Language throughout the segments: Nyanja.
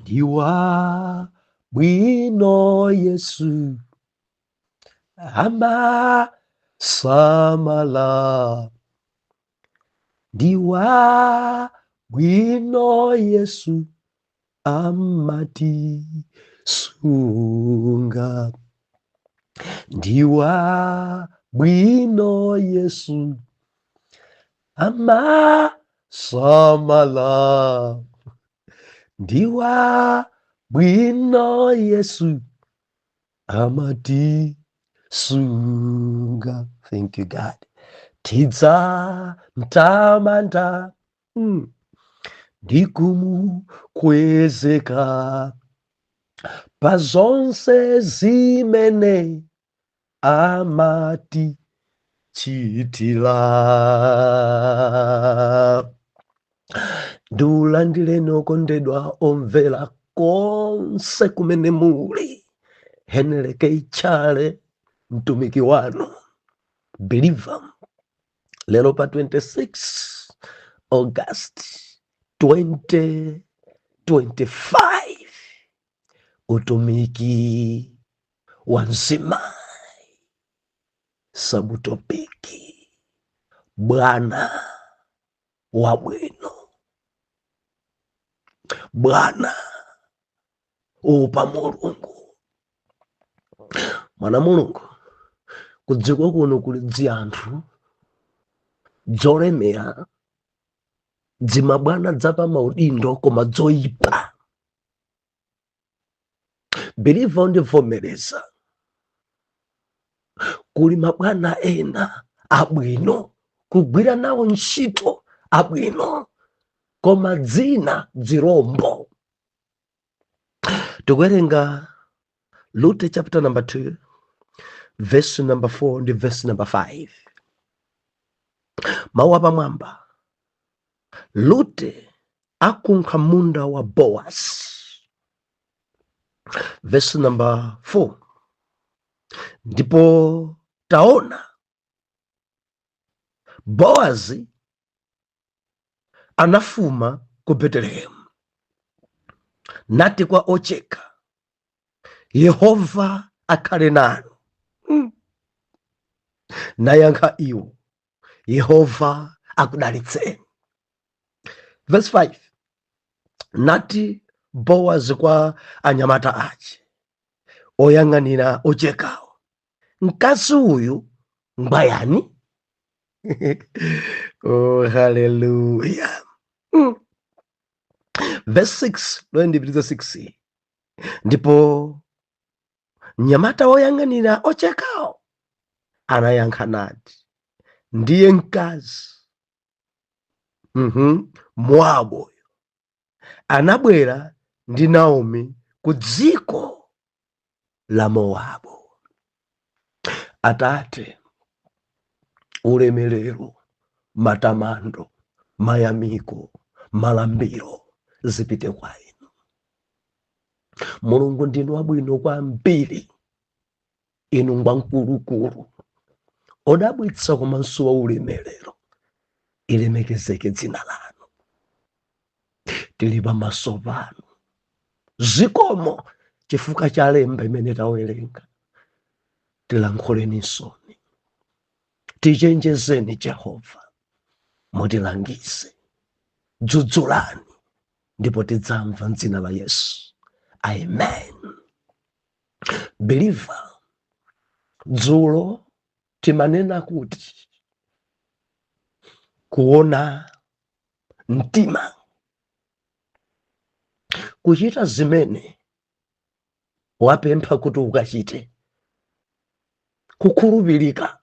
ndiwa bwino Yesu amasamala, ndiwa bwino Yesu amatisunga, ndiwa bwino Yesu amasamala, ndiwa bwino Yesu amatisunga. Thank you, God. Tidza mtamanda ndikumukwezeka pazonse zimene amati chitila. Ndiulandileni okondedwa omvera konse kumene muli. Henry K. Chale mtumiki wanu believer, lero pa 26 August 2025, utumiki wa Nzimai sabutopiki Bwana wa bwino, Bwana upa Mulungu. Mwana Mulungu, kudziko kuno kuli dzanthu dzolemera, dzimabwana dzapa maudindo koma dzoyipa. Believer undivomereza, kuli mabwana ena abwino kugwira nawo ntchito abwino koma dzina dzirombo. Tikuwerenga Luke chapter number 2 verse number 4 ndi verse number 5. Mawu apamwamba, Luke akunkha munda wa Boaz. Verse number 4, ndipo taona Boazi anafuma ku Betelehemu, nati kwa ocheka, Yehova akhale nanu. Nayankha iwo, Yehova akudalitseni. Verse 5, nati Boazi kwa anyamata ace oyang'anira ochekawo, mkazi uyu ngbayani? Oh, hallelujah. Verse 6, loendipitiza 6, ndipo nyamata oyang'anira ochekawo anayankha nati, ndiye mkazi Moabu anabwera ndi Naomi ku dziko la Moabu. Atate, ulemerero, matamando, mayamiko, malambiro zipite kwa inu. Mulungu ndinu wabwino kwambiri, inu ngwamkulukulu, odabwitsa komanso wa ulemerero. Ilemekezeke dzina lanu. Tili pamaso panu, zikomo chifukwa cha lemba imene tawerenga. Tilankhuleni nsoni, tichenjezeni Jehova, mutilangize, dzudzulani, ndipo tidzamva m'dzina la Yesu. Amen. Believer, dzulo timanena kuti kuona mtima, kuchita zimene wapempha kuti ukachite, kukhulupirika,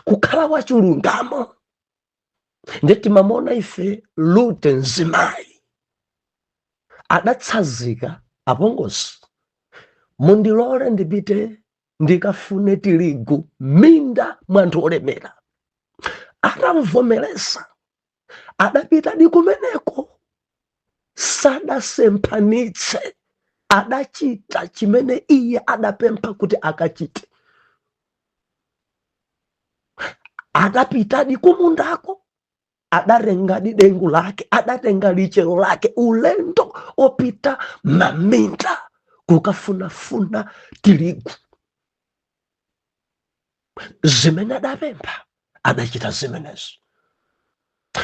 kukhala wachilungamo. Ndeti mamona ife Luke Nzimai adatsanzika, apongozi mundilole ndipite ndikafune tirigu minda mwa anthu olemera. Atamvomereza adapita di kumeneko, sadasemphanitse, adachita chimene iye adapempha kuti akachite. Adapita di kumundako, adatenga dengu lake, adatenga lichero lake, ulendo opita maminda kukafunafuna tirigu. Zimene adapempha adachita zimenezo.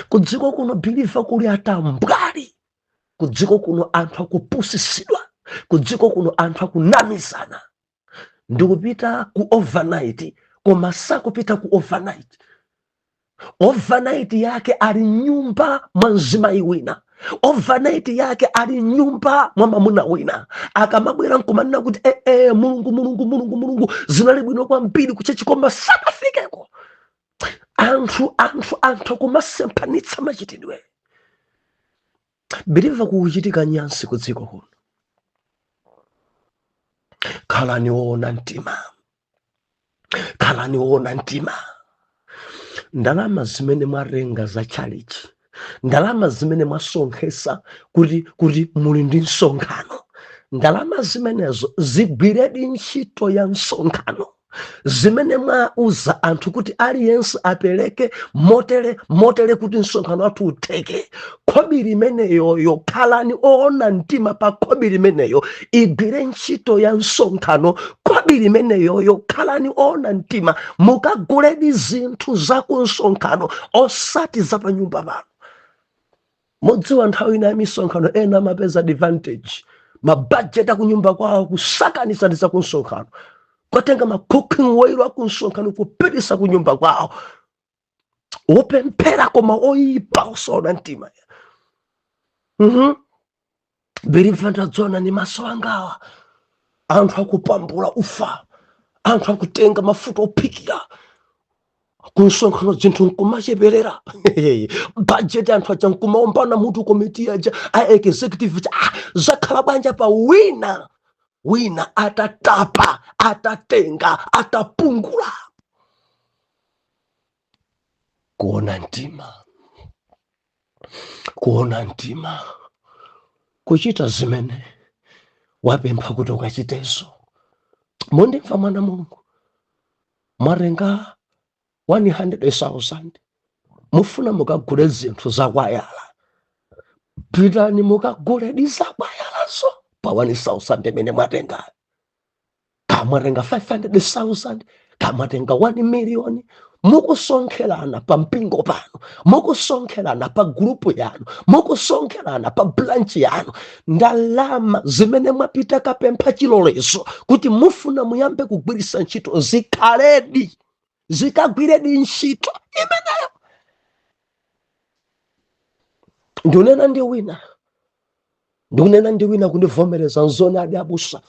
Kudziko kuno biliva kuli atambwali, kudziko kuno anthu akupusisidwa, kudziko kuno anthu akunamizana. Ndikupita ku overnight, koma sakupita ku overnight. Overnight yake ali nyumba mwa mzimayi wina, overnight yake ali nyumba mwa mamuna wina. Akamabwera nkumanena kuti mulungu zinali bwino kwambiri kuchechi, koma sanafikeko. Anthu kumasemphanitsa machitidwe. Biliva kuchitika nyansi kudziko kuno. Khalani woona mtima, khalani woona mtima. Ndalama zimene mwarenga za challenge, ndalama zimene mwasonkhesa kuti muli ndi msonkhano, ndalama zimenezo zigwiredi ntchito ya msonkhano. Zimene mwauza anthu kuti aliyense apereke motere kuti msonkhano wathu utheke. Khobi limeneyo, khalani oona mtima pa khobi limeneyo, igwire ntchito ya msonkhano. Khobi limeneyo, khalani oona mtima, mukaguledi zinthu za ku msonkhano osati za pa nyumba pano. Mudziwa nthawi ina ya misonkhano ena mapeza advantage, mabudget akunyumba kwawo kusakanisa ndi za ku msonkhano, kwatenga ma-cooking oil aku msonkhano kupitisa kunyumba kwawo. Wopemphera koma oyipa osaona mtima. Biliva ndadzona ni maso angawa, anthu akupambula ufa, anthu akutenga mafuta ophikira kunsonkhano zinthu nkumacheperera. Budget anthu aja nkumaombana mutu komiti aja a executive zakhala banja pa wina atatapa, atatenga, atapungula. Kuona mtima, kuchita zimene wapempha kuti ukachitezo. Mundimva mwana Mulungu, mwarenga 100,000, mufuna mukagule zinthu zakwayala, pitani mukagule zakwayalazo pa 1,000 imene mwatenga. Kamwatenga 500,000, kamwatenga 1 million, mukusonkhelana pa mpingo pano, mukusonkhelana pa grupu yanu, mukusonkhelana pa branch yanu. Ndalama zimene mwapita kapempha chilolezo kuti mufuna muyambe kugwirisa ntchito zikhaledi, zikagwiredi ntchito imeneyo. Ndunena ndi wina kundivomereza nzona adi abusa.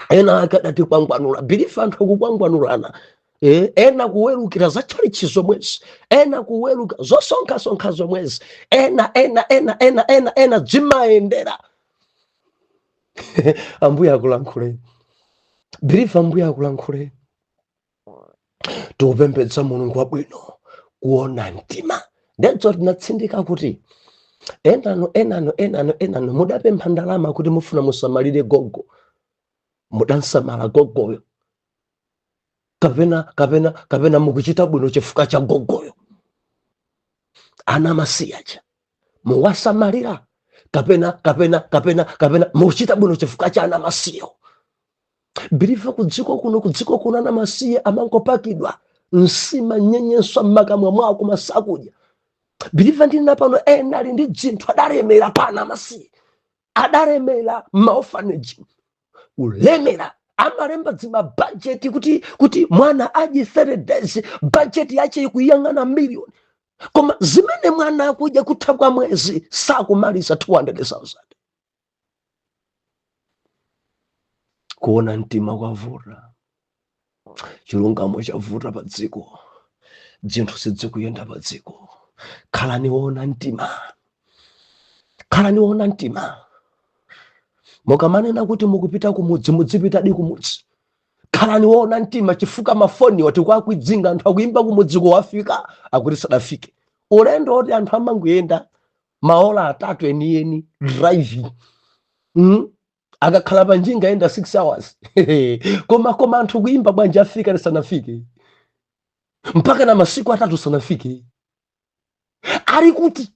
Ena akadati kwangwanula, bilifa anthu kukwangwanulana. Ena kuwerukira za chalichi zomwezi, ena kuweruka zosonkha zomwezi, ena zimaendera. Ambuya akulankhule, bilifa ambuya akulankhule. Tupembedza Mulungu wabwino, kuona mtima. Ndenzo tinatsindika kuti enano mudapempha ndalama kuti mufuna musamalire gogo, mudansamala gogoyo. Kapena mukuchita bwino chifukwa cha gogoyo. Ana masiyacha muwasamalira, kapena mukuchita bwino chifukwa cha ana masiyo. Biliva kudziko kuno ana masiye amankopakidwa nsima nyenyeswa mmakamwa mwawo kumasakudya. Biliva ndina pano ena ali ndi dzinthu adalemera pana masiye, adalemera maorphanage, ulemera. Amalemba dzima budget kuti mwana aji 30 days, budget yache ikuyang'ana million. Koma zimene mwana akuja kutha kwa mwezi sakumalisa 200,000. Kuona mtima kwavuta, chilungamo chavuta pa dziko, zinthu sizikuyenda pa dziko. Khalani woona mtima. Mukamanena kuti mukupita kumudzi, mudzipita di kumudzi. Khalani woona mtima, chifukwa mafoni wati kwakwidzinga anthu akuyimba kumudzi kuwafika akuti sadafike. Ulendo oti anthu amanguyenda maola 3 eni driving. Akakhala panjinga enda 6 hours. Koma anthu kuyimba bwanja afika sanafike. Mpaka na masiku 3 sanafike. ali kuti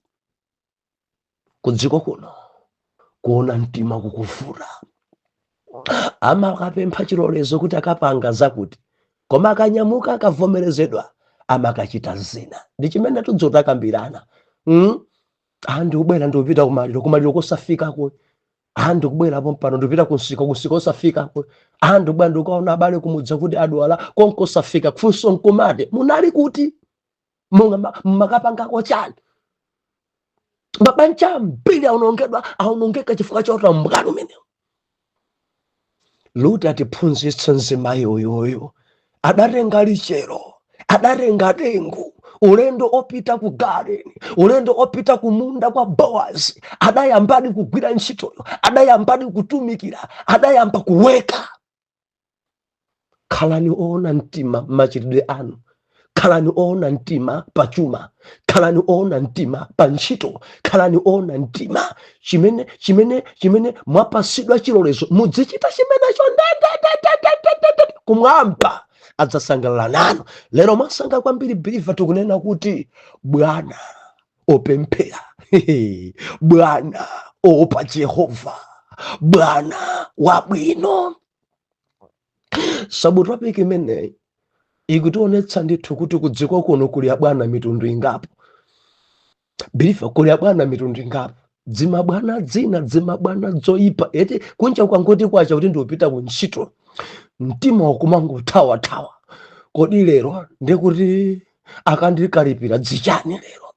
kudziko kuno kuona mtima kukufura. Amakapempha chilolezo kuti akapanga zakuti, koma akanyamuka akavomerezedwa amakachita zina. Ndi chimene tudzoti akambirana. Anthu kubwera ndikupita kumaliro kosafikako. Anthu kubwera pompano ndikupita kunsika kosafikako. Anthu kubwera ndikukaona abale kumudza kuti adwala konkosafika kufunso nkumati munali kuti mmakapangako chani. Mabanja ambiri aunongeka chifukwa cha utambwalo umenewu. Luti atiphunzitsa nzimayi uyoyo adatenga lichero, adatenga dengu, ulendo opita ku garden, ulendo opita ku munda kwa Boazi, adayambadi kugwira ntchitoyo, adayambadi kutumikira, adayamba kuweka. Khalani oona mtima machitidwe anu, khalani oona mtima pachuma, khalani oona mtima pa ntchito, khalani oona mtima chimene mwapasidwa chilolezo mudzichita chimenecho kumwamba adzasangalala nanu. Lero mwasanga kwambiri biliva tikunena kuti Bwana opemphera, Bwana opa Jehova, Bwana wabwino. Sabu topic imeneyi ikutionetsa ndithu kuti kudziko kuno kuli abwana mitundu ingapo. Biliva kuli abwana mitundu ingapo. Dzimabwana dzina, dzimabwana dzoyipa. Eti kunja kwangoti kwacha kuti ndiopita kuntchito mtima wakumangothawa. Kodi lero ndikuti akandikalipira dzichani lero.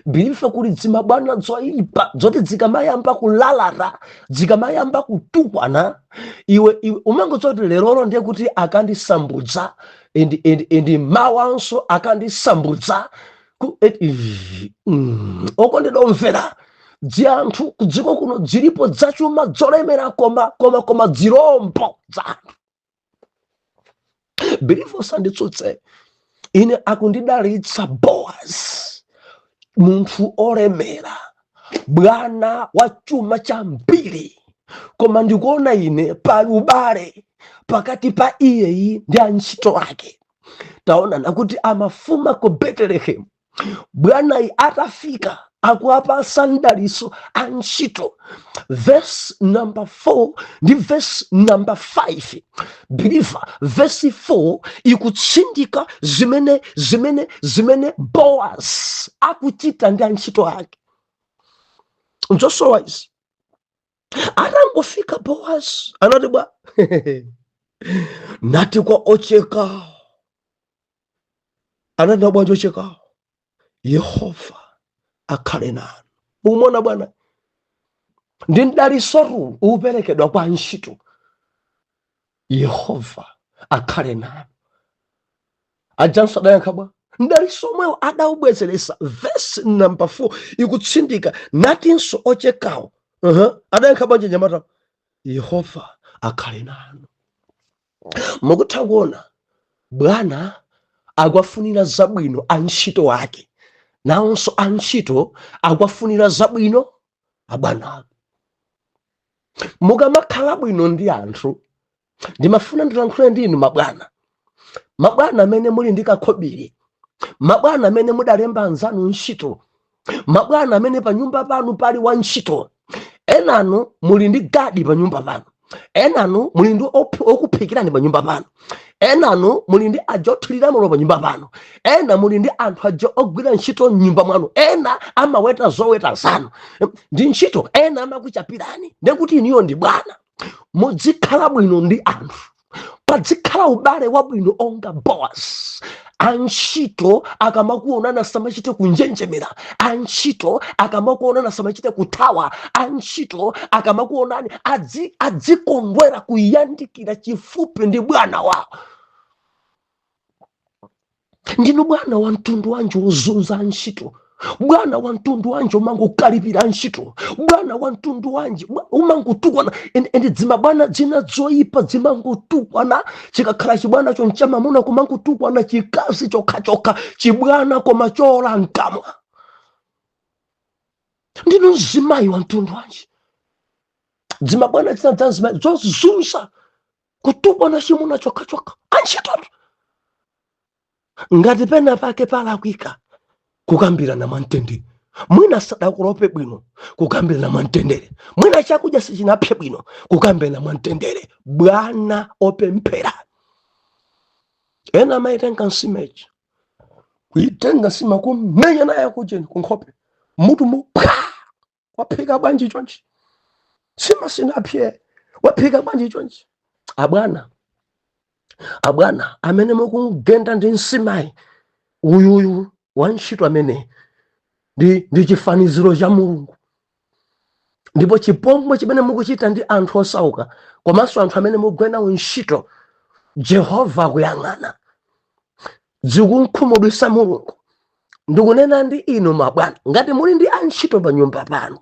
Biliva kuli dzimabwana dzoyipa zoti dzikamayamba kulalata, dzikamayamba kutukwana, iwe umangotsoti lerolo ndikuti akandisambudza endi mawanso akandisambudza. Okondedomvera dzanthu kudziko kuno dzilipo dzachuma dzolemera koma dzirombo dzanthu. Biliva usanditsutse ine akundidalitsa Boazi, munthu olemera, bwana wa chuma chambiri, koma ndikuona ine pali ubale pakati pa iyeyi ndi antchito ake. Taona nakuti amafuma ku Betelehemu, bwanayi atafika akuwapasa mdaliso antchito. Verse number 4 ndi verse number 5. Biliva verse 4 ikutsindika zimene Boazi akuchita ndi antchito ake. Njosowa izi atangofika Boazi anati bwa nati kwa ocheka, anati na bwanji ocheka, Yehova akhale nanu. Umona bwana ndi mdaliso uperekedwa kwa ntchito. Yehova akhale nanu. Ajanso adayankha bwa mdaliso omwewo adaubwezeresa. Verse number 4 ikutsindika natinso ochekawo adayankha bwanji nyamata, Yehova akhale nanu. Mukutha kuona Bwana akwafunira zabwino antchito ake, nawonso antchito akwafunira zabwino abwana ake. Mukamakhala bwino ndi anthu, ndimafuna ndilankhule ndi inu mabwana amene muli ndi kakhobiri, mabwana amene mudalemba anzanu ntchito, mabwana amene pa nyumba panu pali wantchito. Enanu muli ndi gadi pa nyumba panu, enanu muli ndi okuphikirani pa nyumba panu, enanu muli ndi aja othirira moto pa nyumba panu, ena muli ndi anthu aja ogwira ntchito m'nyumba mwanu, ena amaweta zoweta zanu ndi ntchito, ena amakuchapirani. Ndekuti iniyo ndi bwana mudzikhala bwino ndi anthu, padzikhala ubale wabwino onga Boazi. Antchito akamakuonana samachite kunjenjemera, antchito akamakuonana samachite kuthawa, antchito akamakuonani adzikondwera kuyandikira chifupi ndi bwana wawo. Ndinu bwana wa mtundu wanji uzunza antchito, bwana wa mtundu wanji umangokalipira antchito, bwana wa mtundu wanji umangotukwana. Endi dzimabwana dzina dzoyipa zimangotukwana. Chikakhala chibwana chonchamamuna kumangotukwana chikazi chokhachoka, chibwana koma chola mkamwa. Ndinu mzimayi wa mtundu wanji. Dzimabwana dzina dza mzimayi zozunza kutukwana chimuna chokhachoka antchito. Ngati pena pake palakwika kukambirana mwamtendere. Mwina sadakulope bwino kukambirana mwamtendere. Mwina chakudya sichinapye bwino kukambirana mwamtendere. Bwana opemphera. Ena maitenga nsimeji kuitenga nsima kumenya naye kujeni kunkhope mutu mupha waphika bwanji chonchi sima sinapye waphika bwanji chonchi. Abwana amene mukugenda ndi nsimayi uyu wantchito amene ndi chifaniziro cha Mulungu, ndipo chipongwe chimene mukuchita ndi anthu osauka komanso anthu amene mugwena ntchito Jehova akuyang'ana. Zikunkhumudwitsa Mulungu. Ndikunena ndi inu mabwana, ngati muli ndi antchito pa nyumba pano,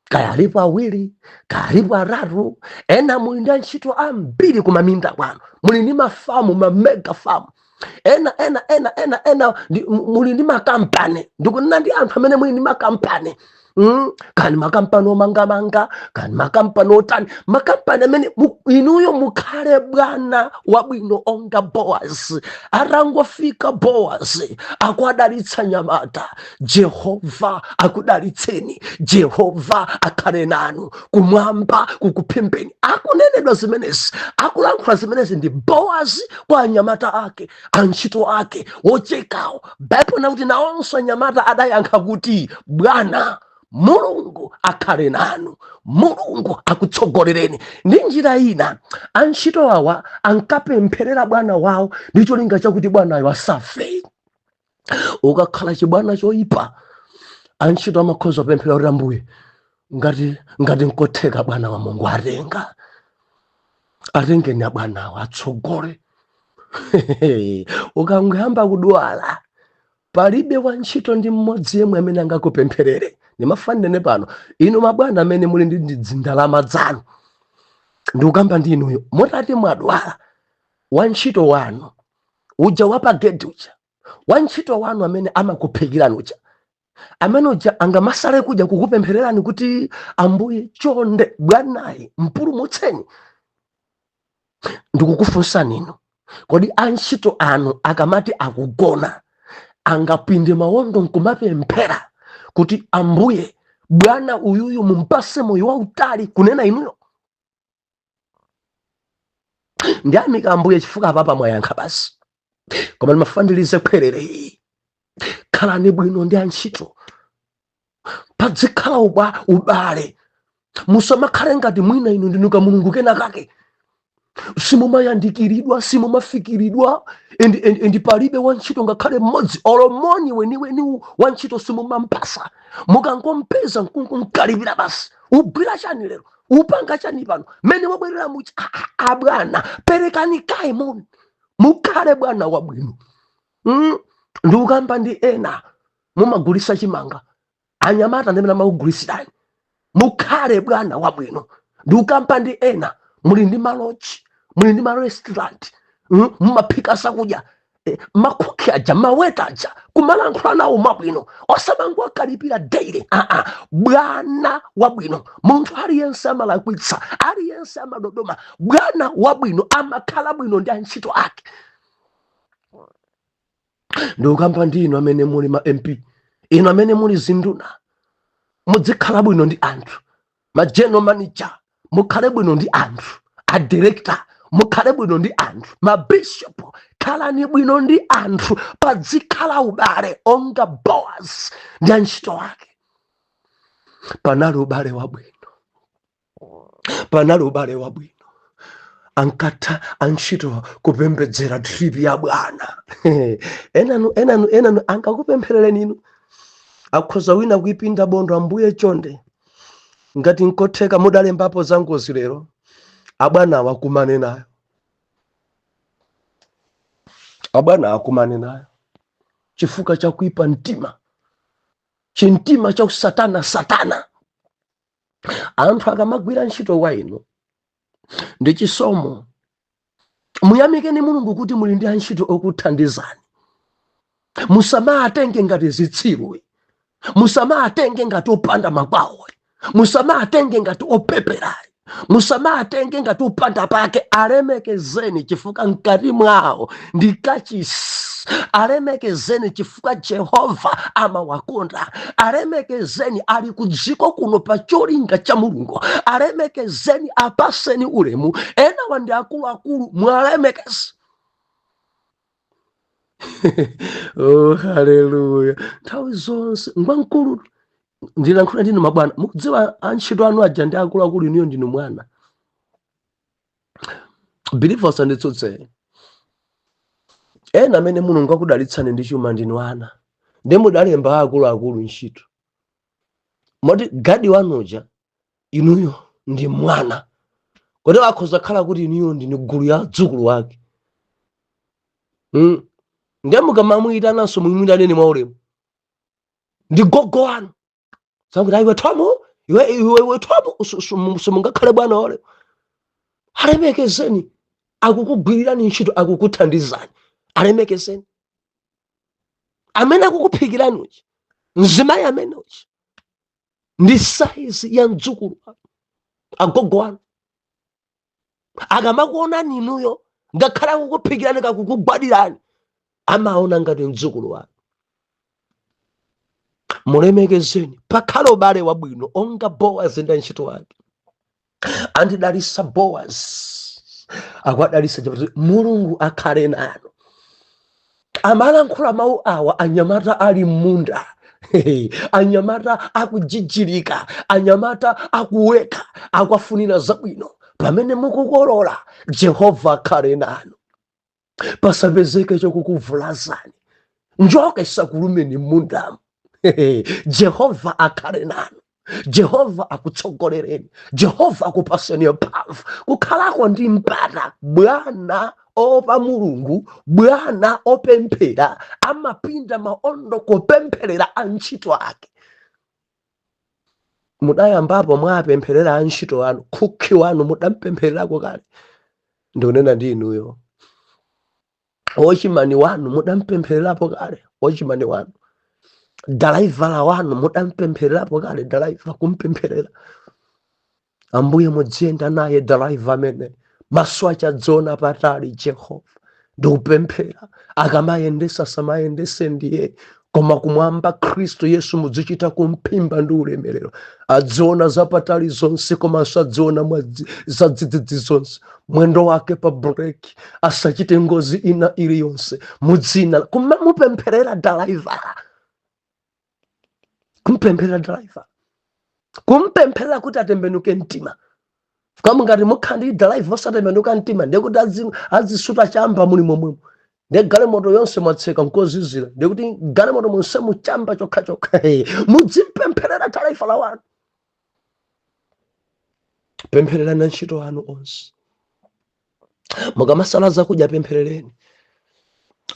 kaya alipo awiri kaya alipo atatu, ena muli ndi antchito ambiri kumaminda kwanu, muli ndi mafamu, mamega famu, ena muli ndi makampani. Ndikunena ndi anthu amene muli ndi makampani, kani makampani omangamanga, kani makampani otani, makampani amene inuyo mukhale bwana wabwino onga Boaz. Arangofika Boaz akwadalitsa nyamata, Jehova akudalitseni, Jehova akhale nanu, kumwamba kukupembeni. Akunenedwa zimenezi, akulankhula zimenezi ndi Boaz kwa anyamata ake, antchito ake wochekawo. Baibulo nakuti nawonso anyamata adayankha kuti Bwana Mulungu akhale nanu, Mulungu akutsogolereni. Ndi njira ina antchito awa ankapempherera bwana wawo ndi cholinga chakuti bwanayo asafe. Ukakhala chibwana choyipa, antchito amakhoza kupemphera kuti Ambuye ngati nkotheka bwana wa Mulungu atengeni abwanawo atsogole. Ukangamba kudwala palibe wantchito ndi mmodzi yemwe amene angakupempherere. Nimafanene pano inu mabwana amene muli ndi ndalama zanu, ndikukamba ndi inuyo motati mwadwala, wantchito wanu uja wapagedi uja, wantchito wanu amene amakuphikirani uja, amene uja angamasale kuja kukupemphererani kuti Ambuye chonde bwanayi mpulumutseni. Ndikukufunsani inu, kodi antchito anu akamati akugona angapinde mawondo nkumapemphera kuti Ambuye bwana uyuyu mumpase moyo wautali kunena inuyo? Ndiyamika Ambuye chifukwa papa mwayankha basi. Koma ndimafandilize kwerere, khalani bwino ndi antchito, padzikhala ubale, musamakhale ngati mwina inu ndinuka Mulungu kena kake simumayandikiridwa, simumafikiridwa, endi palibe wantchito ngakhale mmodzi olomoni weni wantchito simumampasa. Mukangompeza nkunkalipira basi. Ugwira chani lero, upanga chani pano, mene wabwerera muchi abwana perekani kaye moni mukhale bwana wabwino. Ndikukamba ndi ena mumagulisa chimanga, anyamata ndimene amakugulisirani, mukhale bwana wabwino. Ndikukamba ndi ena muli ndi maloji, muli ndi marestaurant, mumaphika sakudya, makuki aja, maweta aja, kumalankhula nawo mabwino, osamangu akalipira daily. Bwana wabwino. Munthu aliyense amalakwitsa, aliyense amadodoma, bwana wabwino amakhala bwino ndi antchito ake. Ndikukamba ndi inu amene muli ma MP, inu amene muli zinduna, mudzikhala bwino ndi anthu, ma general manager mukhale bwino ndi anthu, a director mukhale bwino ndi anthu, ma bishop khalani bwino ndi anthu, padzikhala ubale onga Boaz ndi antchito ake. Panali ubale wabwino, panali ubale wabwino. Ankatha antchito kupembedzera trip ya bwana. enanu ankakupempherereni inu. Akhoza wina kuipinda bondo, Ambuye chonde ngati nkotheka mudalembapo zangozi lero, abwana akumane nayo, abwana akumane nayo chifukwa cha kuipa mtima, chintima cha satana. Anthu akamagwira ntchito kwa inu ndi chisomo, muyamikeni Mulungu kuti muli ndi antchito okuthandizani. Musamatenge ngati zitsiru, musamatenge ngati opanda makwawo, musamatenge ngati opeperayi, musamatenge ngati upanda pake. Alemekezeni chifukwa mkati mwawo ndi kachisi. Alemekezeni chifukwa Jehova amawakonda. Alemekezeni ali kudziko kuno pa cholinga cha Mulungu. Alemekezeni, apaseni ulemu. Ena wandi akuluakulu mwalemekezi. Oh, haleluya. Nthawi zonse ngwankulu ndilankhula ndinu mabwana, mukudziwa antchito anu aja ndi akuluakulu, inuyo ndinu mwana. Believers anditsutse, ena amene Mulungu akudalitsani ndi chuma ndinu ana, ndi mudalemba akuluakulu ntchito. Moti gadi wanuja inuyo ndi mwana, kodi akhoza khala kuti inuyo ndinu gulu ya dzukulu wake. Ndiye mukamamuyitanaso muyimwitaneni mwaulemu, ndi gogo wanu. Sanguti iwe Tomu, iwe Tomu, simungakhale bwana ole. Alemekezeni, akukugwirirani ntchito, akukuthandizani. Alemekezeni. Amene akukuphikirani uchi, mzimayi amene uchi, ndi saizi ya mdzukulu wanu, agogo wanu. Akamakuonani inuyo, ngakhale akukuphikirani, kakukugwadirani, amaona ngati mdzukulu wanu. Mulemekezeni. Pakhale ubale wabwino onga Bowazi ndi antchito wake. Andidalisa Bowazi, akwadalisa Jehova. Mulungu akhale nanu. Amalankhula mawu awa anyamata ali munda. Anyamata akujijirika, anyamata akuweka, akwafunira zabwino. Pamene mukukolola, Jehova akhale nanu. Pasapezeke chokukuvulazani, njoka isakulumeni mundamu. Jehova akhale nanu. Jehova akutsogolereni. Jehova akupaseni mphamvu kukhalako ndi mpata. Bwana opa Mulungu, bwana opemphera, amapinda maondo kupempherera antchito ake. Mudayambapo mwapempherera antchito anu, kukhi wanu mudampemphererako kale. Ndikunena ndi inuyo. Ochimani wanu mudampemphererapo kale. Ochimani wanu. Dalaivala wanu mudampemphererapo kale. Dalaiva kumpempherera. Ambuye mudziyenda naye dalaiva amene maso achadzona patali Jehova. Ndikupemphera akamayendesa samayendese ndiye, koma kumwamba Khristu Yesu mudzichita kumphimba ndi ulemerero. Adziona zapatali zonse koma asadziona za dzidzidzi zonse. Mwendo wake pa breki, asachite ngozi ina iliyonse. Mudzina kumupempherera dalaiva. Kumpempherera dalaiva. Kumpempherera kuti atembenuke mtima. Kama ngati mukhandi dalaiva osatembenuka mtima, ndikuti azisuta chamba muli momwemo. Ndi galimoto yonse mwatseka nkozizira. Ndikuti galimoto monse muchamba chokha. Mudzimpempherera dalaiva la wanu. Pempherera na ntchito wanu onse. Mukamasala zakudya pempherereni.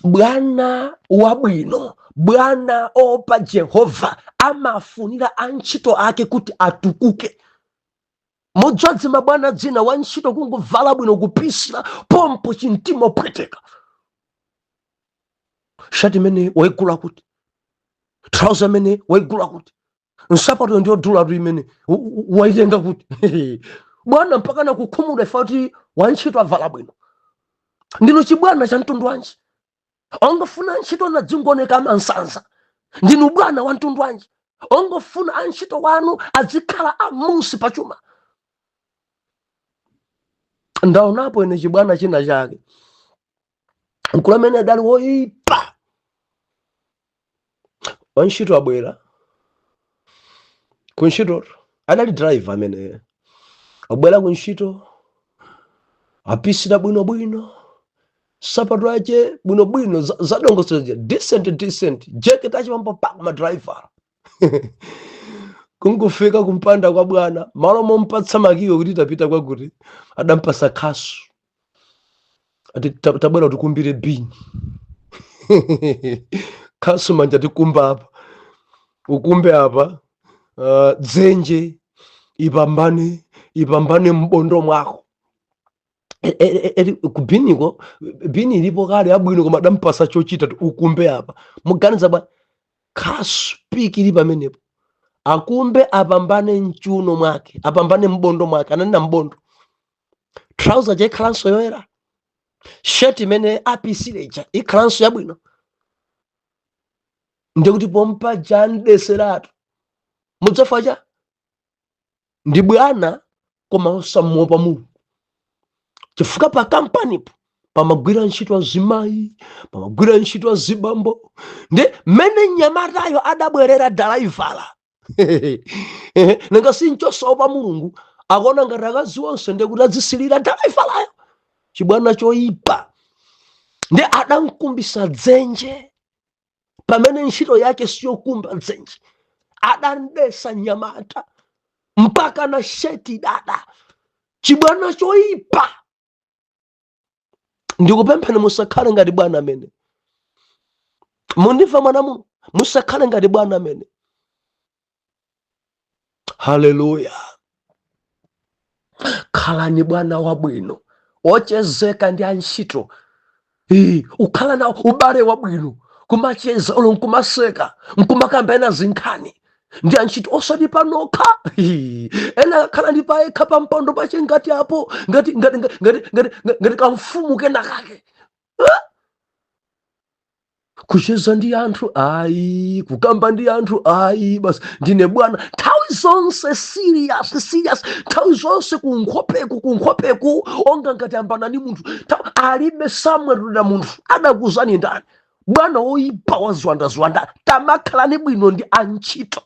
Bwana wabwino, bwana opa Jehova, amafunira antchito ake kuti atukuke. Mudzodzi mabwana dzina wa ntchito kungovala bwino kupisira pompo chintima opweteka. Shati mene waigula kuti, trouser mene waigula kuti, nsapato ndio dula imene waitenga kuti. Bwana mpaka na kukhumula fati wa ntchito avala bwino. Ndinu chibwana cha mtundu wanji. Ongofuna ntchito na dzingoneka amansanza. Ndinu bwana wa mtundu wanji. Ongofuna antchito wanu azikhala amusi pachuma. Ndaonapo ine chibwana china chake. Nkulamene adali woipa. Wantchito abwera. Kuntchito adali driver amene. Abwera kuntchito. Apisira bwino. Sapato ache bwino zadongosoja decent jacket ache pampo pa ma driver. Kungufika kumpanda kwa bwana, malo mompatsa makiyo kuti tapita kwa kuti adampasa khasu. Ati tabwera tikumbire bini. Khasu manja tikumba apa. Ukumbe apa, dzenje ipambane mbondo mwako. Kubiniko bini ilipo kale abwino koma dampasa chochita ukumbe apa. Muganiza bwa khasu piki ili pamenepo. akumbe apambane mchuno mwake, apambane mbondo mwake. Ananena mbondo trouser je ikhalanso yoyera, shirt imene apisileja ikhalanso yabwino. Ndikuti pompa jani deseratu mudzafacha ndi bwana koma osamuopa Mulungu, chifukwa pa kampanipo pamagwira ntchito azimayi, pamagwira ntchito azibambo. Ndi mmene nyamatayo adabwerera dalaivala nanga sinchosopa Mulungu, akuona ngati akazi onse ndikuti azisilira dalaivalayo, chibwana choyipa. Ndi adamkumbisa dzenje pamene ntchito yake siyokumba dzenje, adandesa nyamata mpaka na sheti dada, chibwana choyipa. Ndikupempheni musakhale ngati bwana amene. Mundifa mwana mu, musakhale ngati bwana amene. Haleluya. Khalani bwana wabwino, ochezeka ndi antchito. Ukhala nawo ubale wabwino, kumacheza ulo nkumaseka, nkumakambena zinkhani ndi antchito osati panokha. Ena khala ndi paekha pampondo pache ngati apo, ngati kamfumu kena kake. Kucheza ndi anthu ayi, kukamba ndi anthu ayi, basi ndine bwana. Nthawi zonse serious, nthawi zonse kunkhopeku onga ngati ambana ndi munthu. Alibe samwerera munthu, adakuzani ndani? Bwana oyipa wazwandazwanda, tamakhalani bwino ndi antchito.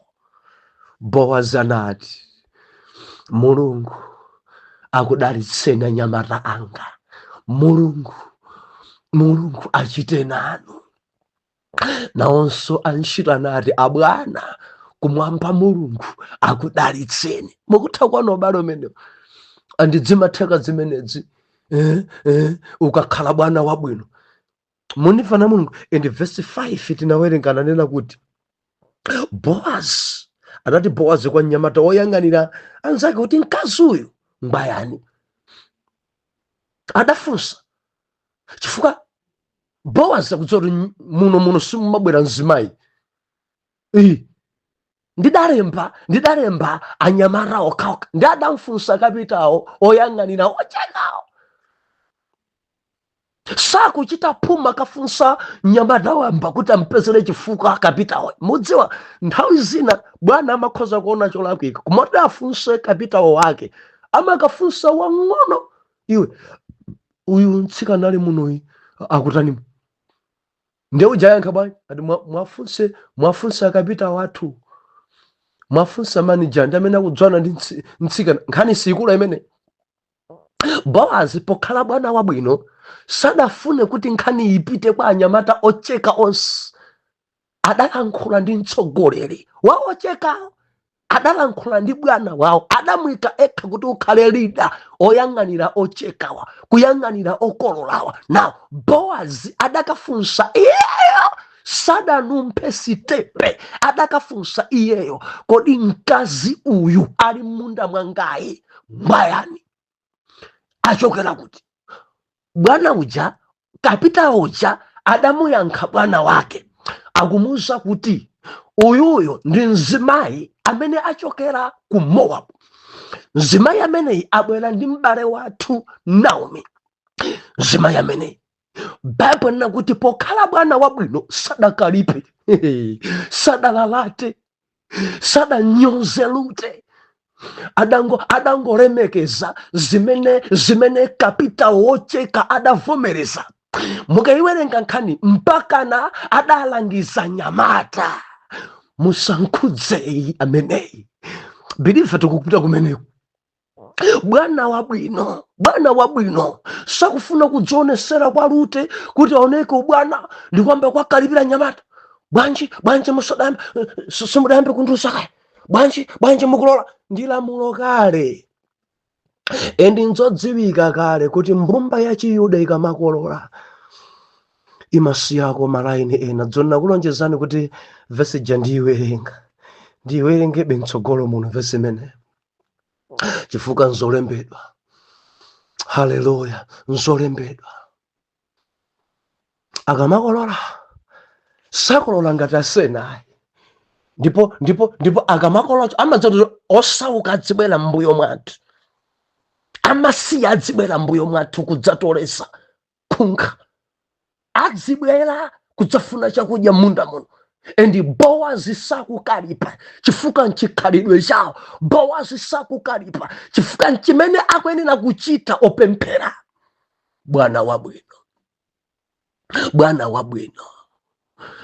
Bowazi anati, Mulungu akudalitseni anyamata anga, Mulungu achite nanu. Nawonso antchito anati, abwana kumwamba Mulungu akudalitseni. Mukutha kwano balo menewo andidzimatheka zimenezi. Ukakhala bwana wabwino munifana Mulungu. And verse 5 tinawerenga nanena kuti Bowazi anati, Bowazi kwa nyamata oyang'anira anzake kuti mkazi uyu mbayani. Adafunsa chifukwa Bowazi akuti muno simumabwera mzimayi. Ndidalemba anyamata okhaokha. Ndi adamfunsa kapitawo oyang'anira ochekawo. Sakuchita phuma kafunsa nyamata wamba kuti ampezere chifukwa kapitawo. Mudziwa nthawi zina bwana amakhoza kuona cholakwika, kumati afunse kapitawo wake, amakafunsa wang'ono. Iwe uyu mtsikana ali munoyi akutani? Ndiye ujayankha bwanji ati mwafunse akapita wathu, mwafunsa manager ndi amene akudzwana ndi mtsikana. Nkhani sikula imene. Bowazi pokhala bwana wabwino sadafune kuti nkhani ipite kwa anyamata ocheka onse. Adalankhula ndi mtsogoleri wa ocheka, adalankhula ndi bwana wawo, adamwika ekha kuti ukhale leader oyang'anira ochekawa, kuyang'anira okololawa. Now Bowazi adakafunsa iyeyo, sadanumpe sitepe, adakafunsa iyeyo, kodi mkazi uyu ali munda mwangayi mbayani? Achokera kuti bwana uja kapita uja adamuyankha bwana wake, akumuwuza kuti uyuyo ndi mzimayi amene achokera ku Mowabu. Mzimayi ameneyi abwera ndi m'bale wathu Naomi. Mzimayi ameneyi Bible nena kuti pokhala bwana wabwino sadakalipe, sadalalate, sadanyoze lute. Adangolemekeza zimene kapita wocheka adavomereza. Mukayiwerenga nkhani mpaka na adalangiza nyamata musankhudzei ameneyi. Bilive tikupita kumeneko. Bwana wabwino sakufuna kudzionesera kwa lute kuti aoneke ubwana ndi kwamba kwakalipira nyamata. Bwanji simudayambe kundiuza kale, bwanji mukulola. Ndi lamulo kale endi nzodziwika kale kuti mbumba ya Chiyuda ikamakolola imasiyako malaini ena. Dzona kulonjezani kuti vesi ja ndiyiwerengebe mtsogolo muno vesi imene, chifukwa nzolembedwa. Haleluya, nzolembedwa. Akamakolola sakolola ngati asenayi. ndipo akamakolocho amadzati osauka adzibwera mbuyo mwathu, amasiya adzibwera mbuyo mwathu kudzatolesa kunkha, adzibwera kudzafuna chakudya munda muno. Endi Bowazi sakukalipa chifukwa nchikhalidwe chawo. Bowazi sakukalipa chifukwa nchimene akuyenera kuchita opemphera. Bwana wabwino, Bwana wabwino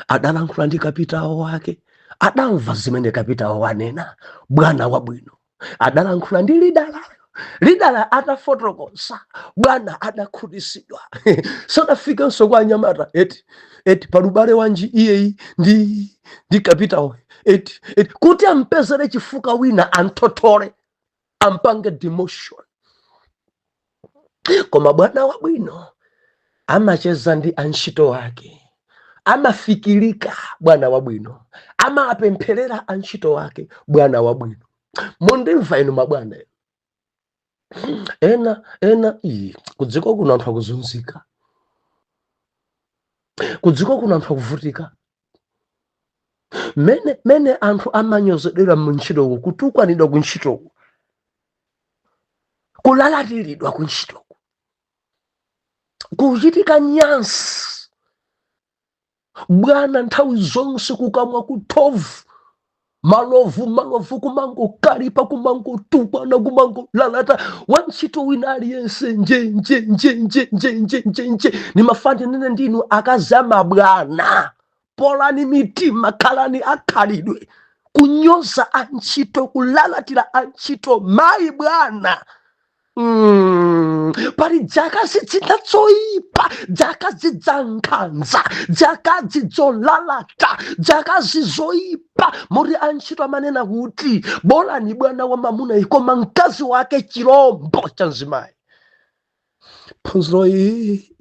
adalankhula ndi kapitawo wake, adamva zimene kapitawo wanena. Bwana wabwino adalankhula ndi lidala atafotokoza, Bwana adakhutitsidwa. Sadafikenso kwa anyamata eti palubale wanji iyeyi ndi kapitawo eti kuti ampezere chifukwa wina antotole ampange demotion. Koma Bwana wabwino amacheza ndi antchito wake, amafikirika. Bwana wabwino amapempherera antchito wake. Bwana wabwino mundimva inu mabwana. ena kudziko kuno anthu akuzunzika, kudziko kuno anthu akuvutika. mene anthu amanyozedwera mu ntchitoku, kutukwanidwa ku ntchitoku, kulalatiridwa ku ntchitoku, kuchitika nyansi. Bwana nthawi zonse kukamwa kuthovu, malovu kumangokalipa, kumangotukwana, kumangolalata. Wantchito wina aliyense nje ni mafandi nene ndinu akazi amabwana, polani mitima, khalani akhalidwe, kunyoza antchito, kulalatira antchito. Mayi Bwana pali dzakazi zidzatsoyipa, dzakazi dzankanza, dzakazi dzolalata, dzakazi zoyipa. Moti antchito amanena kuti bolani bwana wa mamuna koma mkazi wake chirombo cha mzimayi. Phunziro iyi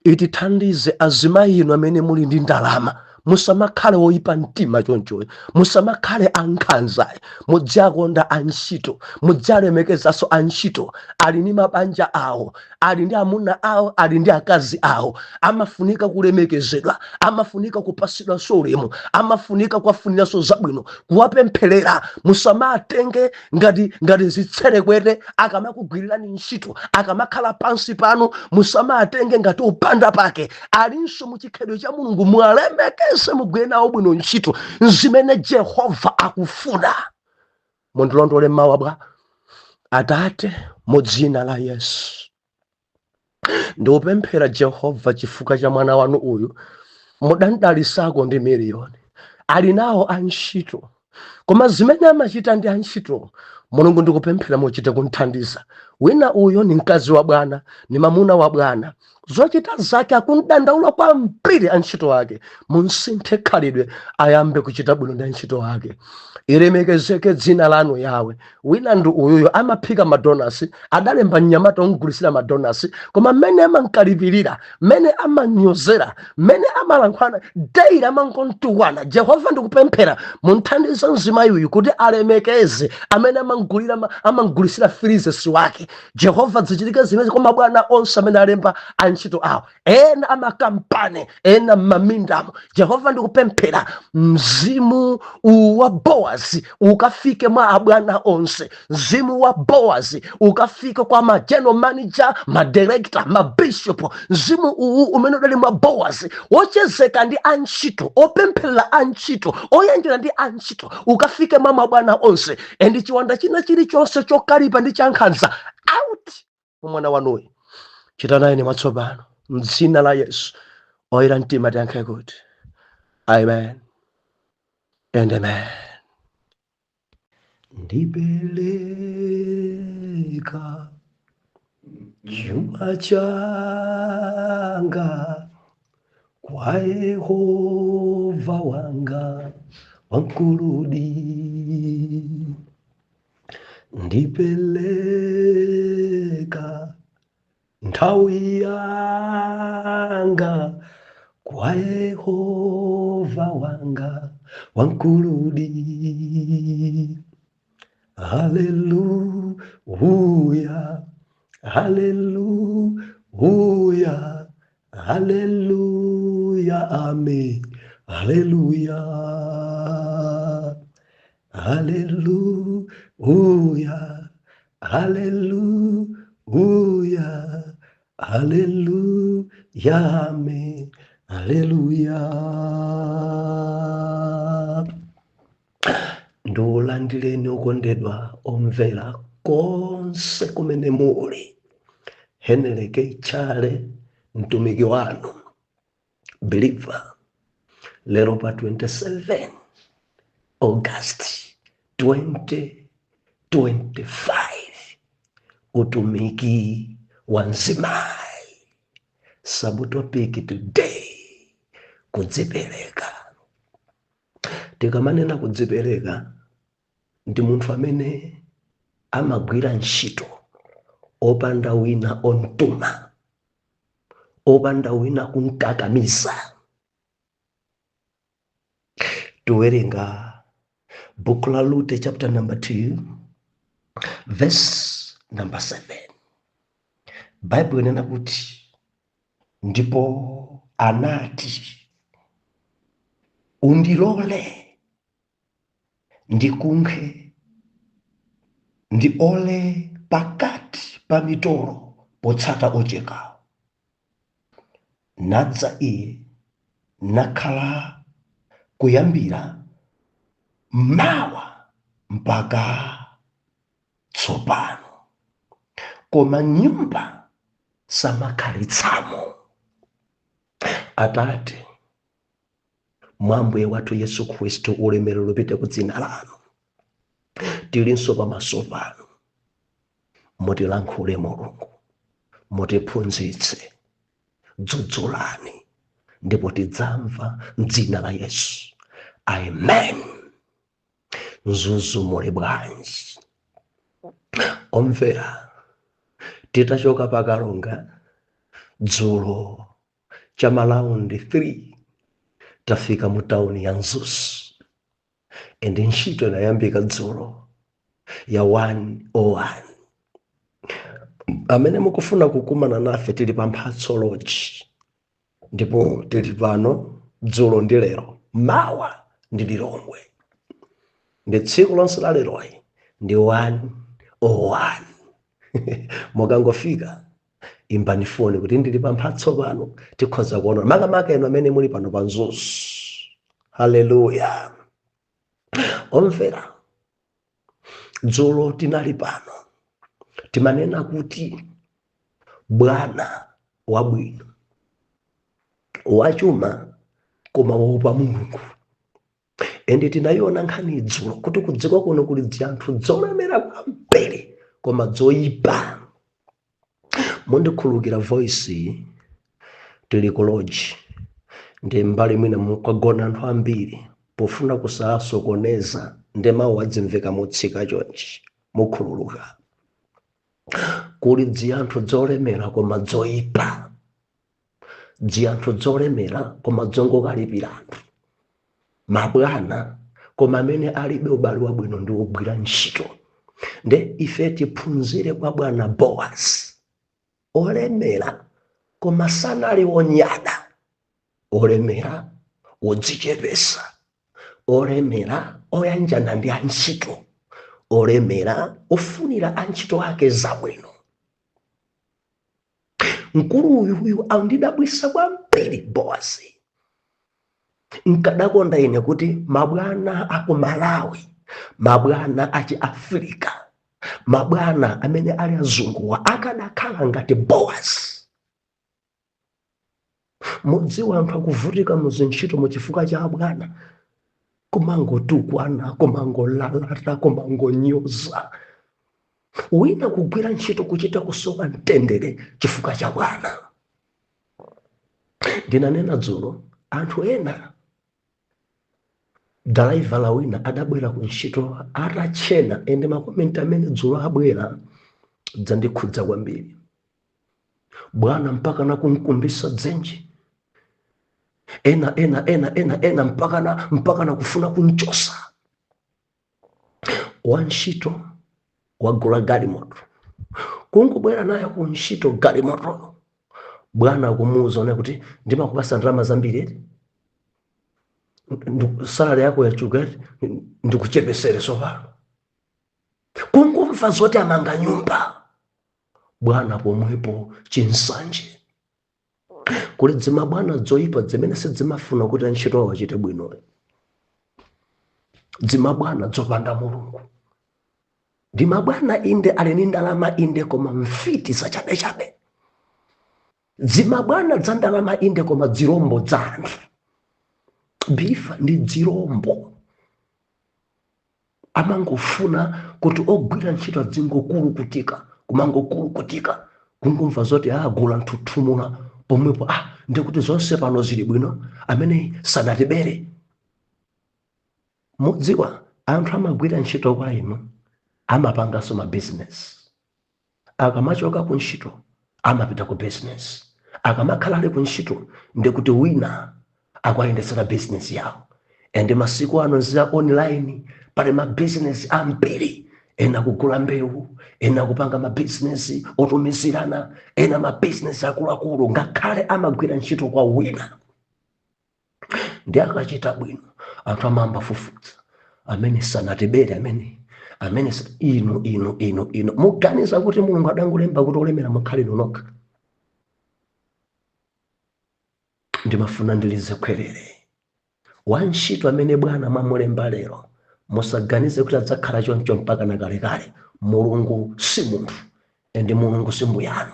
itithandize azimayi inu amene muli ndi ndalama, musamakhale woyipa mtima chonchoyo, musamakhale ankhanza, mudziakonda antchito, mudzialemekezanso antchito. Ali ndi mabanja awo, ali ndi amuna awo, ali ndi akazi awo. Amafunika kulemekezedwa, amafunika kupasidwa ulemu, amafunika kuwafuniranso zabwino, kuwapempherera. Musamatenge ngati zitserekwete akamakugwirirani ntchito, akamakhala pansi panu, musamatenge ngati upanda pake. Alinso muchikhalidwe cha Mulungu, muwalemekeze, mugwire nawo bwino ntchito zimene Jehova akufuna. Mundilondole mawu bwa Atate mu dzina la Yesu. Ndikupemphera Jehova chifukwa cha mwana wanu uyu, mudandalisako ndi miliyoni. Ali nawo antchito, koma zimene amachita ndi antchito, Mulungu ndikupemphera muchite kunthandiza. Wina uyo ni mkazi wa Bwana, ni mamuna wa Bwana, zochita zake akundandaula kwambiri antchito wake. Munsinthe khalidwe, ayambe kuchita bwino ndi antchito wake. Ilemekezeke dzina lanu Yawe. Wina ndu uyuyo amaphika madonasi, adalemba mnyamata ongulisira madonasi, koma mmene amankalipirira, mmene amanyozera, mmene amalankhwana daily amankontukwana. Jehova ndikupemphera munthandize mzimayi uyu kuti alemekeze amene amangulisira freezers wake. Jehova zichitike zimene koma Bwana onse amene alemba antchito awo, ena amakampani, ena mamindamo. Jehova ndikupemphera mzimu wa Bowazi ukafike mwa abwana onse, mzimu wa Bowazi ukafike kwa ma general manager, ma director, ma bishop. Mzimu umene udali mwa Bowazi wochezeka ndi antchito, opempherera antchito, oyanjira ndi antchito, ukafike mwa mabwana onse. Endi chiwanda china chilichonse chokalipa ndi chankhanza out mwana wanuyo. Chita naye ni matsopano m'dzina la Yesu. Oyera mtima tiyankhe kuti amen and amen. Ndipeleka chuma changa kwa Yehova wanga wankuludi. Ndipeleka nthawi yanga kwa Yehova wanga wankuludi. Hallelujah, hallelujah, hallelujah, amen, hallelujah. haleluya, haleluya, haleluya, amen, haleluya. Ndiwulandireni okondedwa omvera konse kumene muli. Henry Chale mtumiki wanu believer, lero pa 27 August 2025, utumiki wa mzimayi. Subtopic today, kudzipereka. Tikamanena kudzipereka, ndi munthu amene amagwira ntchito opanda wina ontuma, opanda wina kumkakamiza. Tiwerenga book la Luke chapter number 2 verse number 7. Bible inena kuti ndipo anati, undilole ndikunkhe ndiole pakati pa mitolo potsata ocheka. Nadza iye nakhala kuyambira mawa mpaka tsopano, koma nyumba samakhalitsamo. Atate, mwa Mbuye wathu Yesu Khristu, ulemerero lupite ku dzina lanu. Tilinso pamaso panu, mutilankhule Mulungu, mutiphunzitse, dzudzulani, ndipo tidzamva m'dzina la Yesu. Amen. Mzuzu muli bwanji? Omvera, titachoka pakalonga dzulo cha malaundi 3 tafika mu tauni ya Nzuzu, ende ntchito inayambika dzulo ya 101. Amene mukufuna kukumana nafe tili pa Mphatso Lodge, ndipo tili pano dzulo ndi lero, mawa ndi Lilongwe. Ndi tsiku lonse la leroyi ndi 101. Mukangofika imbani foni kuti ndili pa mphatso pano, tikhoza kuona makamaka enu amene muli pano pa Nzuzu. Haleluya. Omvera, dzulo tinali pano timanena kuti Bwana wabwino, wachuma, koma wopa Mulungu. Ende tinayiona nkhani dzulo kuti kudziko kuno kuli zinthu zolemera kwambiri koma zoyipa. Mundikhulukira voice tili ku lodge, ndi mbali mwina mukagona anthu ambiri pofuna kusasokoneza, ndi mawu adzimveka motsika chonchi, mukhululuka. Kuli zinthu zolemera koma zoyipa, zinthu zolemera koma zongokalipira anthu, mabwana koma amene alibe ubale wabwino ndi wogwira ntchito. Nde ife tiphunzire kwa Bwana Boaz, olemera koma sanali wonyada, olemera wodzichepesa, olemera oyanjana ndi antchito, olemera ofunira antchito ake zabwino. Mkulu uyu andidabwisa kwambiri Boazi. Nkadakonda ine kuti mabwana aku Malawi, mabwana achi Afrika, mabwana amene ali azunguwa akadakhala ngati Boazi. Mudziwa anthu akuvutika muzintchito muchifukwa cha abwana, kumangotukwana, kumangolalata, kumangonyoza. Wina kugwira ntchito kuchita kusowa mtendere chifukwa cha bwana. Ndinanena dzulo, anthu ena driver la wina adabwera ku ntchito atachena, ende makomenti amene dzulo abwera dzandikhudza kwambiri. Bwana mpaka nakumkumbisa dzenje, ena mpaka na kufuna kunchosa. Wantchito wagula galimoto, kungubwera naye ku ntchito galimoto, bwana akumuwuza kuti ndimakupasa ndalama zambiri, salary yako yachuka ndikuchepesere sopano. Kungumva zoti amanga nyumba bwana pomwepo chinsanje. Kuli dzima bwana dzoyipa zimene sidzimafuna kuti antchito awo achite bwino. Dzima bwana dzopanda mulungu. Ndima bwana inde ali ndi ndalama inde koma mfiti zachabechabe. Dzima bwana dza ndalama inde koma dzirombo dza anthu. Bifa ndi dzirombo. Amangofuna kuti ogwira ntchito adzingokulukutika kumangokulukutika. Kungumva zoti agula nthuthumula pomwepo ndikuti zonse pano zili bwino amene sanatibere. Mudziwa anthu amagwira ntchito kwa inu amapanganso ma business. Akamachoka ku ntchito amapita ku business. Akamakhala ali ku ntchito ndikuti wina akuyendetsera business yawo. Ende masiku ano za online pali ma business ambiri. Ena kugula mbewu, ena kupanga ma business otumizirana, ena ma business akuluakulu ngakhale amagwira ntchito kwa wina. Ndi akachita bwino anthu amamba fufuza amene sanatibere amene ino muganiza kuti mulungu adangulemba kuti olemera mukhale nokha. Ndimafuna ndilize kwerere wantchito amene bwana mwamulemba lero musaganize kuti adzakhala choncho mpaka na kalekale. Mulungu si munthu ende mulungu si mbuyano.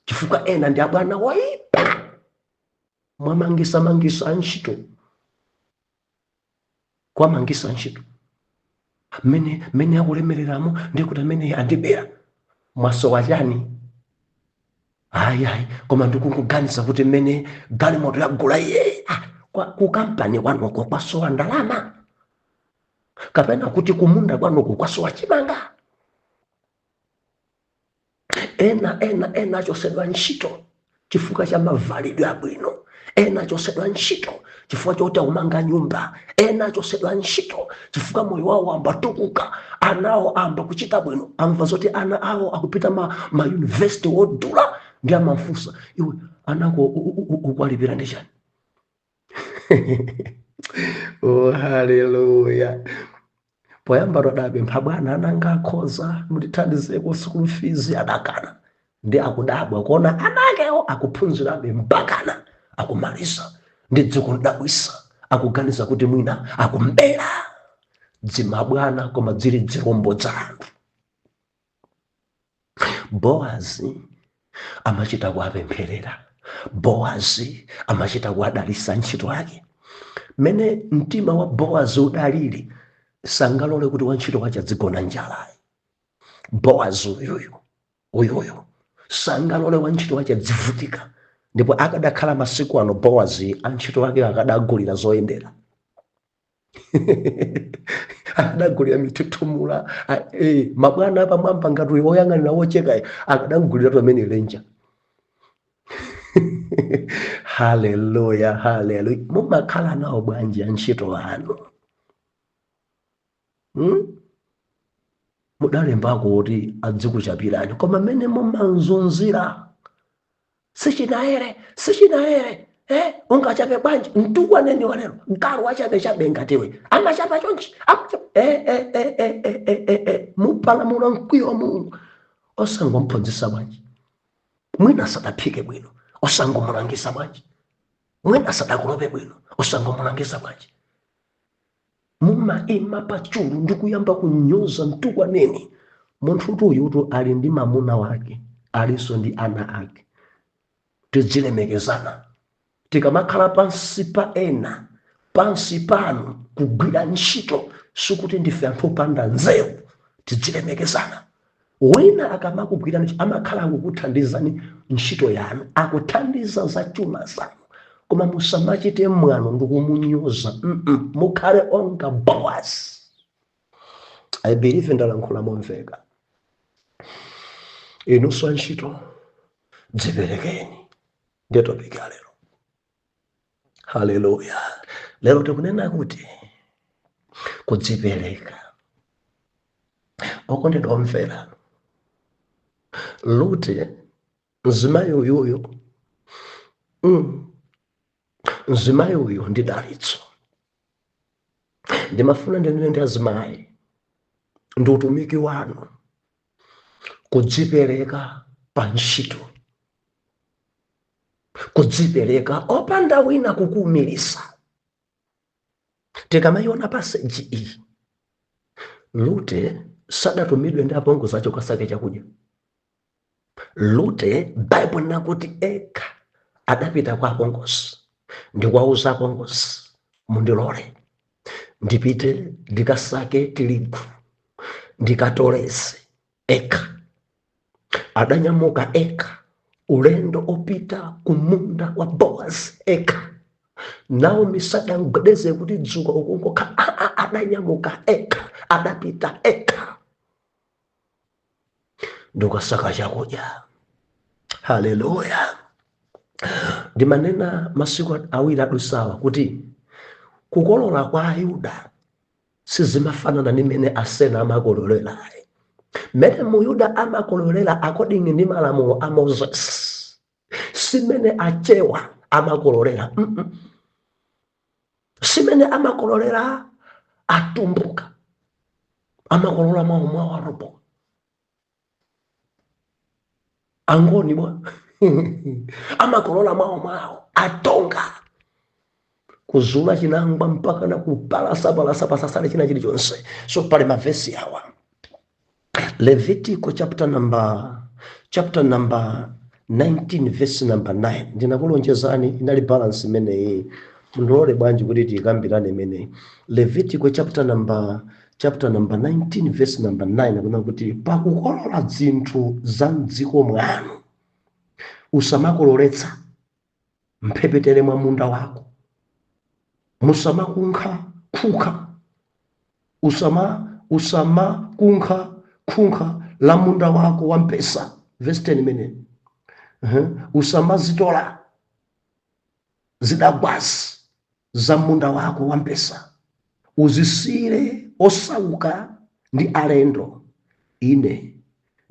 Chifukwa ena ndi abwana woyipa mwamangisa antchito kwamangisa ntchito mene akulemereramo ndikuti amene andibera mwasowa chani. Ayi koma ndikukuganiza kuti mene galimoto yagula iye ku kampani kwanoko kwasowa ndalama kapena kuti kumunda kwanoko kwasowa chimanga. Ena achosedwa ntchito chifukwa cha mavalidwe abwino. Ena achosedwa ntchito chifukwa choti umanga nyumba. Ena achosedwa ntchito chifukwa moyo wawo ambatukuka. Anawo amba kuchita bwino. Amva zoti ana awo akupita ma university wodula ndi amafusa iwe anako ukwalipira ndi chani. Oh haleluya. Poyamba rodabe mphabwana ananga akhoza mutithandizeko school fees adakana. Ndi akudabwa kuona anakewo akuphunzirabe mpakana akumaliza. Ndi dziko ndabwisa akuganiza kuti mwina akumbera. Dzima bwana koma dziri dzirombo dza anthu. Boazi amachita kuwapempherera. Boazi amachita kuwadalisa ntchito yake. Mene mtima wa Boazi udalili sangalole kuti wantchito wacha dzigona njala. Boazi uyoyo sangalole wantchito wacha dzivutika. Ndipo akadakhala masiku ano Boazi antchito wake akadagulira zoyendera. Akadagulira mithuthumula mabwana pamwamba ngati oyang'anira wocheka akadagulira pamene lenja. Haleluya. Mumakhala nawo bwanji antchito anu? Mudalembako kuti adzikuchapirani koma mene mumanzunzira sichinaere ungachape bwanji mtukwaneni walero mkalu wachape chabe ngatiwe amachapa chonchi mupalamula mkwiyo wa Mulungu osangomphunzitsa bwanji. Mwina sadaphike bwino osangomulangisa bwanji. Mwina sadakulope bwino osangomulangisa bwanji. Mumaima pachulu ndikuyamba kunyoza mtukwaneni. Munthu uyutu ali ndi mamuna wake aliso ndi ana ake. Tidzilemekezana. Tikamakhala pansi pa ena pansi panu kugwira ntchito sukuti ndife anthu opanda nzeru. Tidzilemekezana. Wina akamakugwira ntchito amakhala akukuthandizani ntchito yanu akuthandiza za chuma zanu. Koma musamachite mwano ndikumunyoza. Mukhale onga Boaz. I believe ndalankhula momveka. Inunso ntchito dziperekeni. Ndiye topic ya lero. Haleluya. Lero tikunena kuti kudzipereka. Okondedwa omvera. Luti mzimayi uyuyo mzimayi uyu ndi dalitso. Ndimafuna ndinene ndi azimayi ndi utumiki wanu kudzipereka pa ntchito, kudzipereka opanda wina kukuumilisa. Tikamayiona paseji iyi, Lute sadatumidwe ndi apongozi acho kasake chakudya. Lute Bible nakuti eka adapita kwa apongozi ndikuwauza apongozi, mundilole ndipite ndikasake tirigu ndikatolese. Eka adanyamuka eka ulendo opita kumunda wa Boazi. Eka Naomi sadamgwedeze kuti dzuka ukungoka, adanyamuka eka, adapita eka ndikasaka chakudya. Haleluya. Ndimanena masiku awiri adusawa kuti kukolola kwa Ayuda sizimafanana ndi mene Asena amakololera. Mene Muyuda amakololera according ndi malamulo a Moses, simene achewa amakololera. Simene amakololera atumbuka, amakolola mwa warobo angoni bwa amakolola mwa atonga kuzula chinangwa mpaka na kupalasa pasasale china chilichonse. So pale mavesi awa Levitical chapter number 19 verse number 9 ndinakulonjezani inali balance imeneyi, mundilole bwanji kuti tikambirane imeneyi. Levitical chapter number 19 verse number 9 akuna kuti pakukolola zinthu za mdziko mwanu usamakololetsa mphepetele mwa munda wako, musamakunkha khunkha, usamakunkha khunkha la munda wako wa mpesa. Verse 10 imene usamazitola zidagwazi za munda wako wa mpesa, uzisire osauka ndi alendo. Ine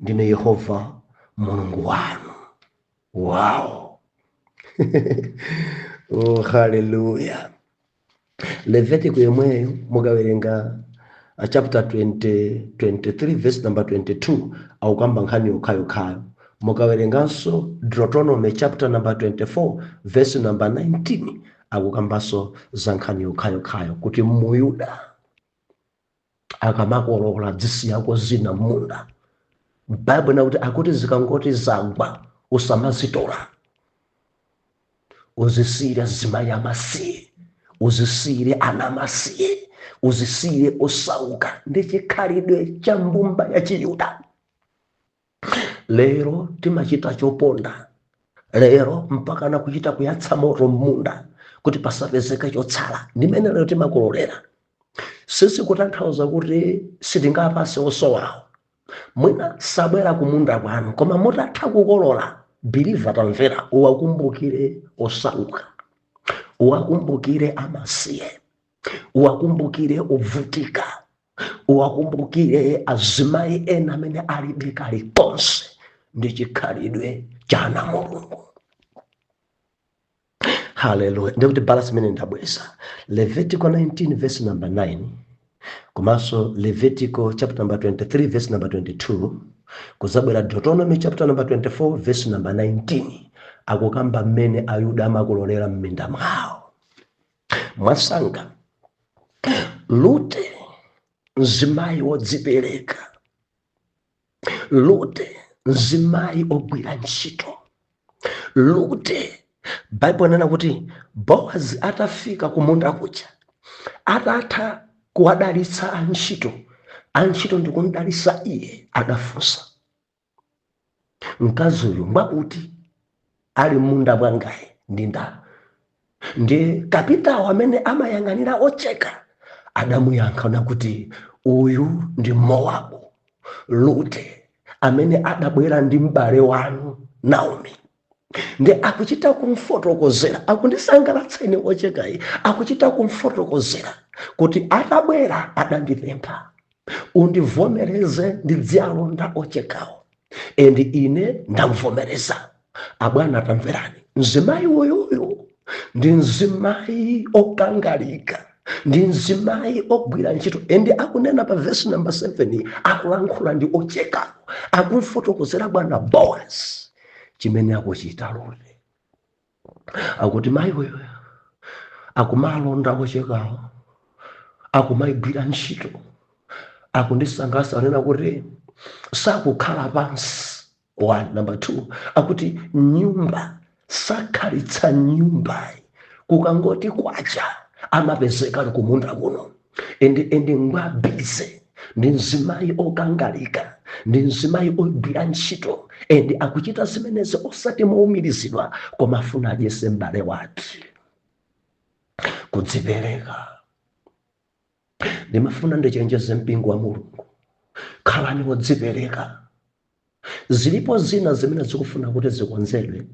ndine Yehova Mulungu wanu. Wow. Oh, hallelujah. Levitical yemweyo mukawerenga chapter 23 verse number 22 aukamba nkhani yokhayo. Mukawerenganso Deuteronomy chapter number 24 verse number 19 akukambaso za nkhani yokhayo kuti Muyuda akamakolola dzisi yako zina munda, Bible nakuti akuti zikangoti zagwa usamazitola, uzisire azimayi amasiye, uzisire ana amasiye, uzisire osauka. Ndi chikhalidwe cha mbumba ya Chiyuda. Lero timachita choponda, lero mpaka na kuchita kuyatsa moto munda kuti pasapezeke chotsala. Ndimene lero timakololera. Sisi kutanthauza kuti sitingapase osowawo, mwina sabwera kumunda kwanu, koma mutatha kukolola, believe tamvera, uwakumbukire osauka, uwakumbukire amasiye, uwakumbukire ovutika, uwakumbukire azimayi ena amene alibe kalikonse. Ndi chikhalidwe cha Mulungu. Hallelujah. Ndikuti balance imene ndabweza Levitical 19 verse number 9 komanso Levitical chapter number 23 verse number 22 kuzabwera Deuteronomy chapter number 24 verse number 19 akukamba mmene Ayuda amakololera m'minda mwawo. Mwasanga Lute mzimayi wodzipereka, Lute mzimayi ogwira ntchito, Lute Bible nena kuti Boazi atafika kumunda kucha, atatha kuwadalitsa antchito ndikumdalitsa iye, adafunsa mkazi uyu mwakuti ali munda bwangaye ndi ndani. Ndi kapitawo amene amayang'anira ocheka adamuyankha nakuti uyu ndi Mowabu, Lute amene adabwera ndi m'bale wanu Naomi. Ndi akuchita kumfotokozera, akundisangalatseni ochekayi, akuchita kumfotokozera kuti atabwera adandipempha undivomereze ndidzalonda ochekawo, endi ine ndamvomereza. Abwana tamverani, mzimayi uyu ndi mzimayi okangalika, ndi mzimayi ogwira ntchito. Ende akunena pa verse number 7 akulankhula ndi ochekawo, akumfotokozera bwana Boaz chimene akuchita Rute. Akuti mayi wewe akumalonda ochekawo, akumayigwira ntchito, akundisangalatsa nena kuti sakukhala pansi. One. Number 2 akuti nyumba sakhalitsa nyumbayi, kukangoti kwacha amapezeka kumunda kuno. Ende ngwabize ndi mzimayi okangalika, ndi mzimayi ogwira ntchito, ende akuchita zimenezi osati mowumirizidwa koma afuna adyese m'bale wake. Kudzipereka. Ndimafuna ndichenjeze mpingo wa Mulungu, khalani wodzipereka. Zilipo zina zimene zikufuna kuti zikonzedwe,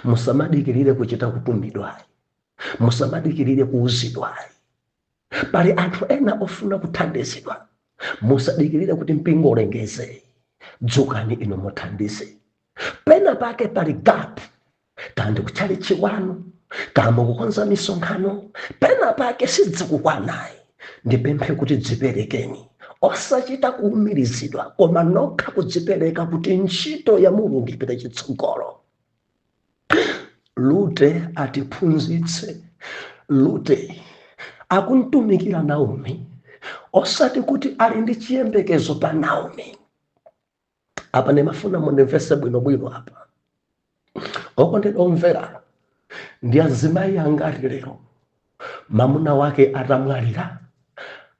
musamadikirire kuchita kutumidwayi, musamadikirire kuuzidwayi. Pali anthu ena ofuna kuthandizidwa, musadikirire kuti mpingo ulengeze. Dzukani ino muthandize. Pena pake pali gap, kandi kuchali chiwano, kama kukonza misonkhano, pena pake sidzikukwanayi. Ndipemphe kuti dziperekeni, osachita kuumirizidwa koma nokha kudzipereka kuti ntchito ya Mulungu ipite chitsogolo. Rute atiphunzitse. Rute akuntumikira Naomi, osati kuti ali ndi chiyembekezo pa Naomi. Apa ndimafuna mundimvese bwinobwino apa. Okondedwa omvera, ndi azimayi angati lero mamuna wake atamwalira,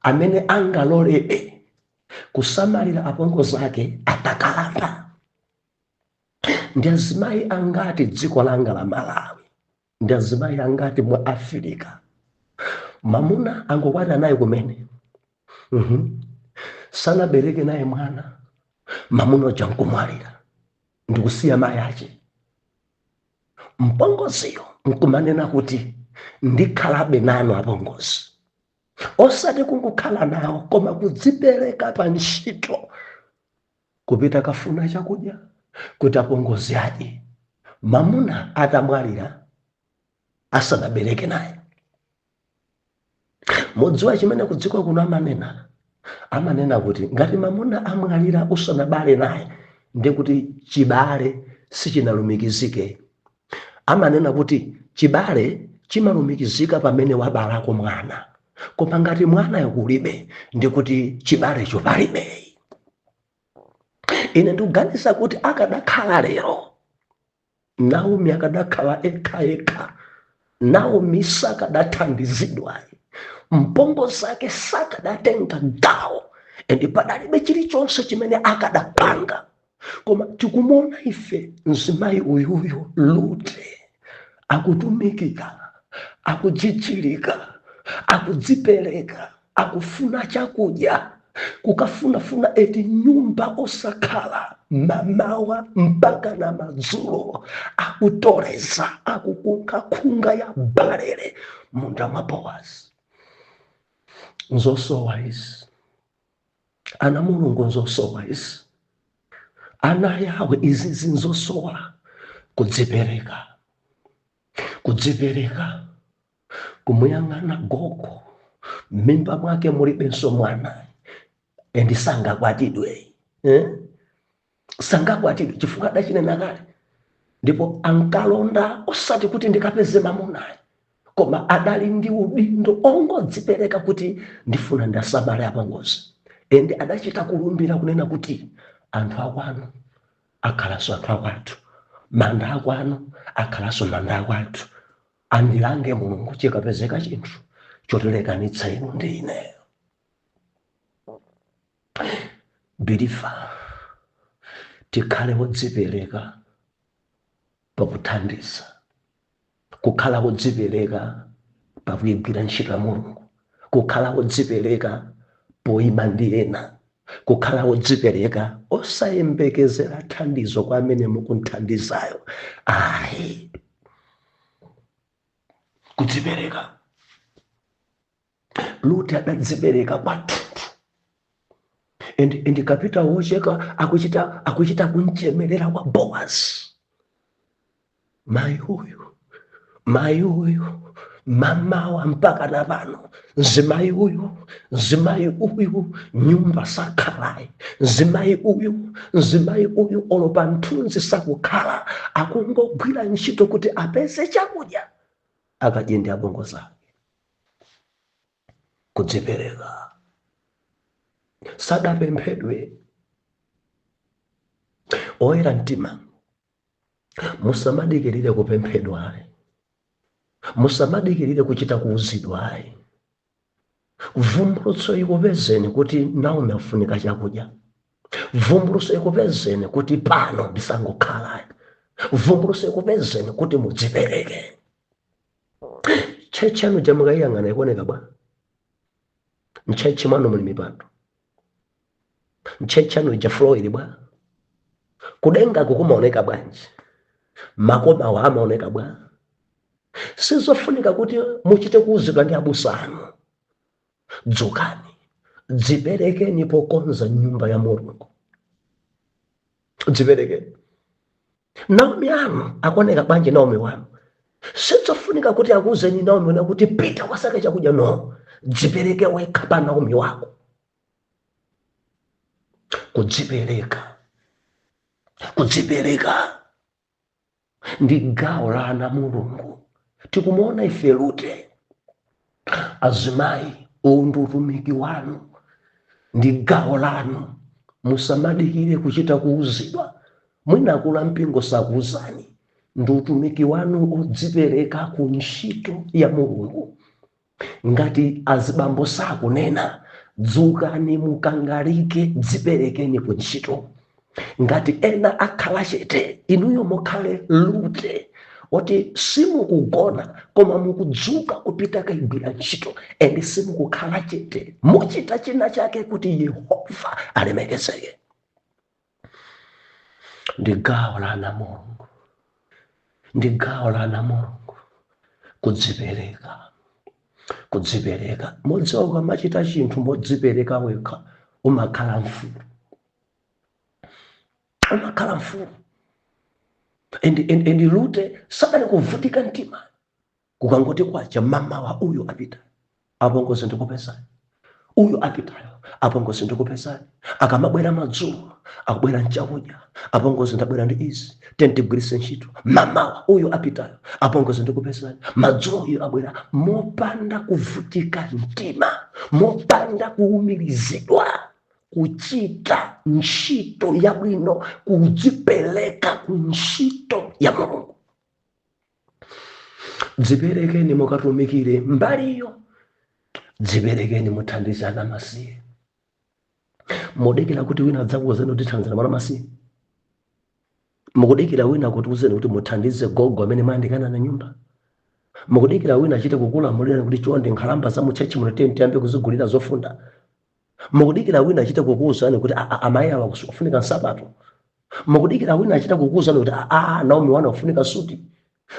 amene angalolebe kusamalira apongozi ake atakalamba. Ndi azimayi angati dziko langa la Malawi, ndi azimayi angati mu Afrika, mamuna angokwata naye kumene sanabereke naye mwana, mamuna uja nkumwalira ndikusiya mayi ache. Mpongoziyo nkumanena kuti ndikhalabe nanu apongozi, osati kungokhala nawo koma kudzipereka pa ntchito, kupita kafuna chakudya kuti apongozi adye. Mamuna atamwalira asanabereke naye. Mudziwa chimene kudziko kuno amanena kuti ngati mamuna amwalira usanabale naye ndi kuti chibale sichinalumikizike. Amanena kuti chibale chimalumikizika pamene wabalako mwana, koma ngati mwana yakulibe ndi kuti chibalecho palibe. Ine ndikuganiza kuti akadakhala lero Naomi akadakhala ekha, Naomi sakadathandizidwa, mpongozi zake sakadatenga gawo, ende padalibe chilichonse chimene akadapanga. Koma tikumuona ife mzimayi uyuyu Rute akutumikira, akujichilika, akudzipereka, akufuna chakudya, kukafunafuna eti nyumba osakhala mamawa mpaka na madzulo, akutoleza, akukunga ya balere munda mwa Bowazi. Nzosowa izi, ana Mulungu nzosowa izi, ana yawe izi zinzosowa. Kudzipereka, kumuyang'ana gogo mimba mwake mulibenso mwana, endi sangakwatidwe sangakwatidwe chifukwa adachinena kale. Ndipo ankalonda osati kuti ndikapeze mamunayo, koma adali ndi udindo ongodzipereka kuti ndifuna ndasamale apongozi. Endi adachita kulumbira kunena kuti anthu akwanu akhalaso anthu akwathu, manda akwanu akhalaso manda akwathu. Andilange Mulungu chikapezeka chinthu chotilekanitsa inu ndi ine. Bilifa tikhale wodzipereka pakuthandiza, kukhala wodzipereka pakuyigwira ntchito ya Mulungu, kukhala wodzipereka poyima ndi ena, kukhala wodzipereka osayembekezera thandizo kwa amene mukunthandizayo. Ayi, kudzipereka. Rute adadzipereka kwathunthu, endi kapita wocheka akuchita kunchemerera kwa Bowazi. Mayi uyu mamawa mpaka na pano mzimayi uyu nyumba sakhalai, mzimayi uyu olopa mthunzi sakukhala, akungogwira ntchito kuti apeze chakudya akadye ndi abongo zake. Kudzipereka sadapemphedwe. Oyera mtima musamadikirire kupemphedwa, musamadikirire kuchita kuuzidwa. Vumbulutso ikupezeni kuti Naomi afunika chakudya. Vumbulutso ikupezeni kuti pano ndisangokhala. Vumbulutso ikupezeni kuti mudzipereke. Chechi yanu jamukayiyang'ana ikuoneka bwa. Mchechi mwanu muli mipando. Mchechi yanu ija Floyd bwa. Kudenga kukumaoneka bwanji. Makoma wa amaoneka bwa. Sizofunika kuti muchite kuuzidwa ndi abusa anu. Dzukani, dziperekeni pokonza nyumba ya Mulungu. Dziperekeni. Naomi anu akuoneka bwanji Naomi wanu. Sizofunika kuti akuuzeni Naomi na kuti pita wasake chakudya, no. Dzipereke wekha pa Naomi wako. Kudzipereka. Kudzipereka ndi gawo la ana Mulungu. Tikumuona ife Rute, azimayi, uwu ndi utumiki wanu, ndi gawo lanu. Musamadikire kuchita kuuzidwa. Mwina akula mpingo sakuuzani, ndi utumiki wanu odzipereka ku ntchito ya Mulungu. Ngati azibambo sakunena, dzukani mukangalike, dziperekeni ku ntchito. Ngati ena akhala chete, inuyo mukhale Rute, oti simukugona koma mukudzuka kupita kaigwira ntchito, ende simukukhala chete, muchita china chake kuti Yehova alemekezeke. Ndi gawo la ana Mulungu, ndi gawo la ana Mulungu. Kudzipereka. Kudzipereka. Modziwa ukamachita chinthu modzipereka wekha, umakhala mfulu. Umakhala mfulu. Endi Rute sadali kuvutika mtima. Kukangoti kwacha mamawa uyu apita, abongozi ndikupezani. Uyu apitayo, abongozi ndikupezani. Akamabwera madzulo, akubwera nchakudya, abongozi ndabwera ndi izi, tentigwiritse ntchito. Mamawa uyu apitayo, abongozi ndikupezani. Madzulo uyu abwera mopanda kuvutika mtima, mopanda kuumirizidwa, kuchita ntchito yabwino, kudzipereka ku ntchito ya Mulungu. Dziperekeni mukatumikire mbaliyo, dziperekeni muthandizana masiye. Mudikira kuti wina adzakuwuzeni kuti thandizana mwana masiye. Mukudikira wina kuti uzeni kuti muthandize gogo amene mayandikana na nyumba. Mukudikira wina achite kukulamulira kuti chonde nkhalamba za muchechi munatenti ambe kuzigulira zofunda. Mukudikira wina achite kukuwuzani kuti amayi awa kufunika nsapato. Mukudikira wina achite kukuwuzani kuti Naomi wana kufunika suti.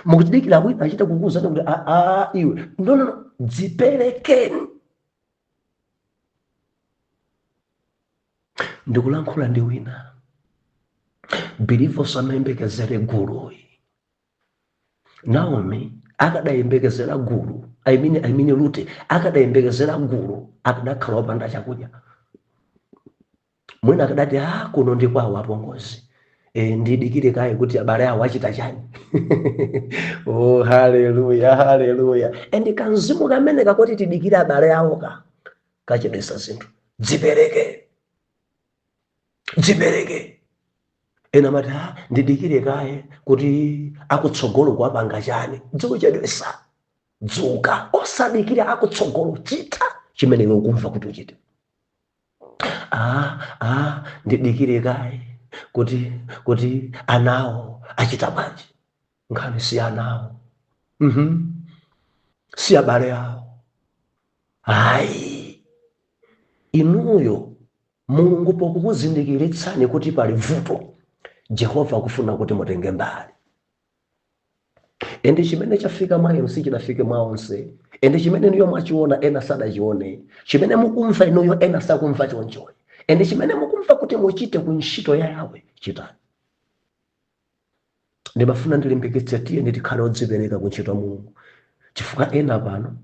Mukudikira wina achite kukuwuzani kuti iwe. No. Dziperekeni. Ndikulankhula ndi wina. Bilivo samayembekezere guluyi. Naomi akadayembekezera gulu. I mean Rute akadayembekezera gulu, akadakhala wopanda chakudya. Mwina akadati kuno ndi kwawo apongozi. Ndidikire kaye kuti abale awo achita chani. Oh, haleluya, haleluya. Endi kanzimu kamene kakoti tidikire abale awo kachedesa zinthu. Dzipereke. Dzipereke. Ena mati ndidikire kaye kuti akutsogolo kwapanga chani. Dziko chedesa. Dzuka. Osadikire akutsogolo, chita chimene iwe ukumva kuti uchite. Ndidikire kaye kuti anawo achita bwanji. Nkhani si anawo. Si abale awo. Inuyo Mulungu pokukuzindikiritsani kuti pali vuto, Jehova akufuna kuti mutenge mbali. Ende chimene chafika mwa inu sichinafike mwa onse. Ende chimene niyo mwachiona ena sadachione. Chimene mukumva inuyo ena sakumva chonchoyo. Ende chimene mukumva kuti muchite ku ntchito ya Yahwe, chitani. Ndimafuna ndilimbikitse tiye nditikhale odzipereka ku ntchito ya Mulungu. chifukwa ena pano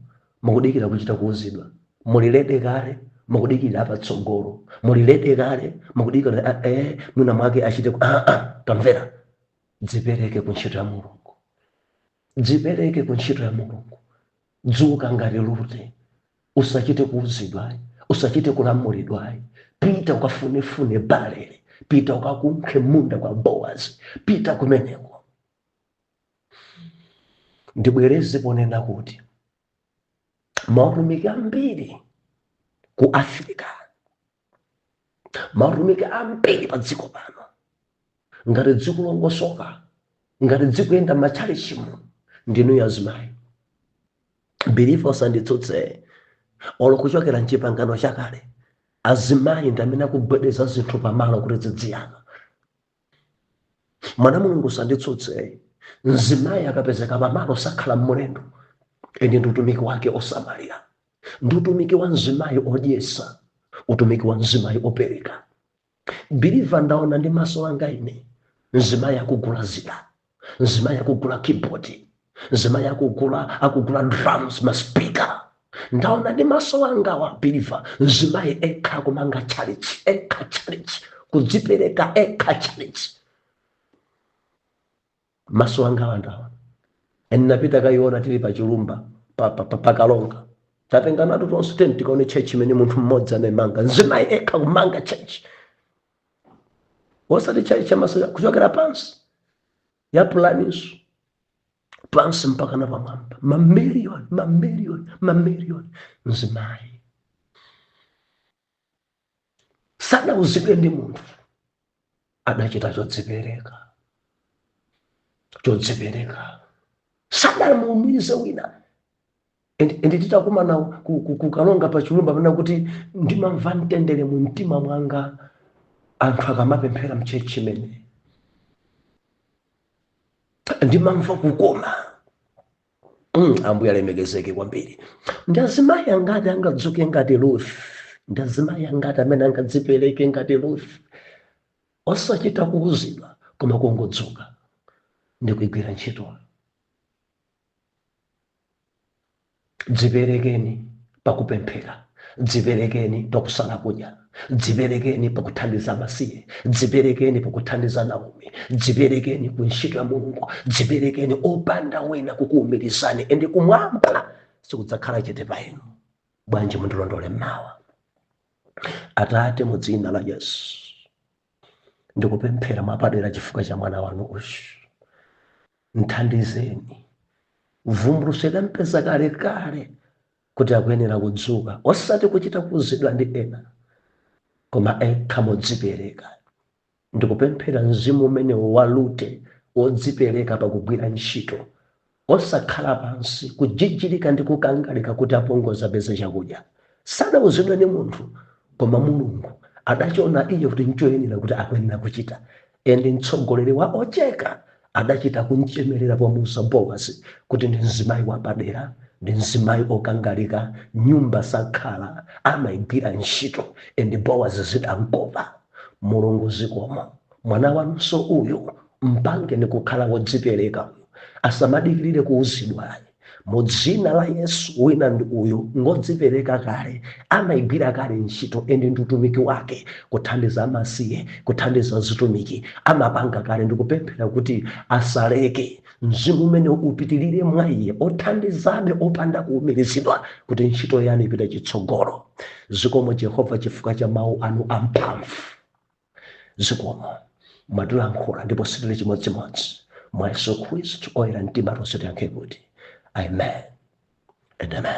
mukudikira kuchita kuuzidwa, mulilede kale mukudikira patsogolo, mulilede kale mukudikira mwina mwake achite tamvera. Dzipereke ku ntchito ya Mulungu, dzipereke ku ntchito ya Mulungu. Dzuka ngati Rute, usachite kuuzidwa, usachite kulamulidwa. Pita ukafunefune balele, pita ukakunkhe munda kwa Boazi, pita kumeneko. Ndibwereze ponena kuti mautumiki ambiri ku Afrika, mautumiki ambiri pa dziko pano, ngati dziko longosoka, ngati dziko yenda machalichimu, ndinu azimayi. Believe osanditsutse, olo kuchokera mchipangano chakale, azimayi ndi amene akugwedeza zinthu pamalo kuti zidziyaka. Mwana Mulungu sanditsutse, mzimayi akapezeka pamalo sakhala mmulendo, ende ndi utumiki wake osamalira, ndi utumiki wa mzimayi odyesa, utumiki wa mzimayi opereka. Believe ndaona ndi maso anga ine, mzimayi akugula zida, mzimayi akugula keyboard, mzimayi akugula drums, maspika. Ndaona ndi maso anga wa Believer, mzimayi ekha kumanga challenge, ekha challenge, kudzipereka ekha challenge. Maso anga wandaona. Napita kaiona tili pa chilumba, pa Kalonga. Tatenga natu tonse tenti kaone church imene munthu mmodzi anemanga, mzimayi ekha kumanga church. Osati church chamaso kuchokera pansi ya planiso, pansi mpaka na pamwamba, mamiliyoni mzimayi. Sana uzidwe ndi munthu, adachita chodzipereka. Sana muumize wina. Ende titakumana kukalonga pa chilumba pena kuti ndimamva mtendere mu mtima mwanga anthu akamapemphera mchechi imene. Ndimamva kukoma. Ambuye alemekezeke kwambiri. Ndi azimayi angati angadzuke ngati Ruth, ndi azimayi angati amene angadzipereke ngati Ruth, osachita kuuzidwa koma kungodzuka ndi kuigwira ntchito. Dziperekeni pakupemphera, dziperekeni pakusala kudya, dziperekeni pakuthandiza amasiye, dziperekeni pakuthandiza Naomi, dziperekeni ku ntchito ya Mulungu, dziperekeni opanda wina kukuumirizani, ende kumwamba sikudzakhala chete pa inu. Bwanji mundilondole mawa. Atate mu dzina la Yesu, ndikupemphera mwapadera chifukwa cha mwana wanu uyu. Mthandizeni, vumbulutseni mpeza kale kuti akuyenera kudzuka, osati kuchita kuuzidwa ndi ena, koma ekha modzipereka. Ndikupemphera mzimu umene wa Rute wodzipereka pakugwira ntchito, osakhala pansi kujijilika ndi kukangalika kuti apongoza apeze chakudya. Sadauzidwe ndi munthu, koma Mulungu adachiona iye kuti nchoyenera kuti akuyenera kuchita. Ende mtsogoleri wa ocheka adachita kunchemerera pomusa Boazi kuti ndi mzimayi wapadera, ndi mzimayi okangalika, nyumba sakhala amaigwira ntchito, ende Boazi zidamkopa. Mulungu zikomo, mwana wanunso uyu mpange ndi kukhala wodzipereka, asamadikirire kuuzidwa. Mu dzina la Yesu, wina ndi uyu ngodzipereka kale, amaigwira kale ntchito, ende ndi utumiki wake kuthandiza amasiye, kuthandiza zitumiki, amapanga kale. Ndikupemphera kuti asaleke mzimu umene upitirire mwa iye, othandizabe opanda kuumirizidwa, kuti ntchito yanu ipite chitsogolo. Zikomo Yehova chifukwa cha mawu anu amphamvu. Zikomo mwatilankhula ndipo sitili chimodzimodzi, mwa Yesu Khristu oyera mtima tonse tiyankhe kuti amen and amen.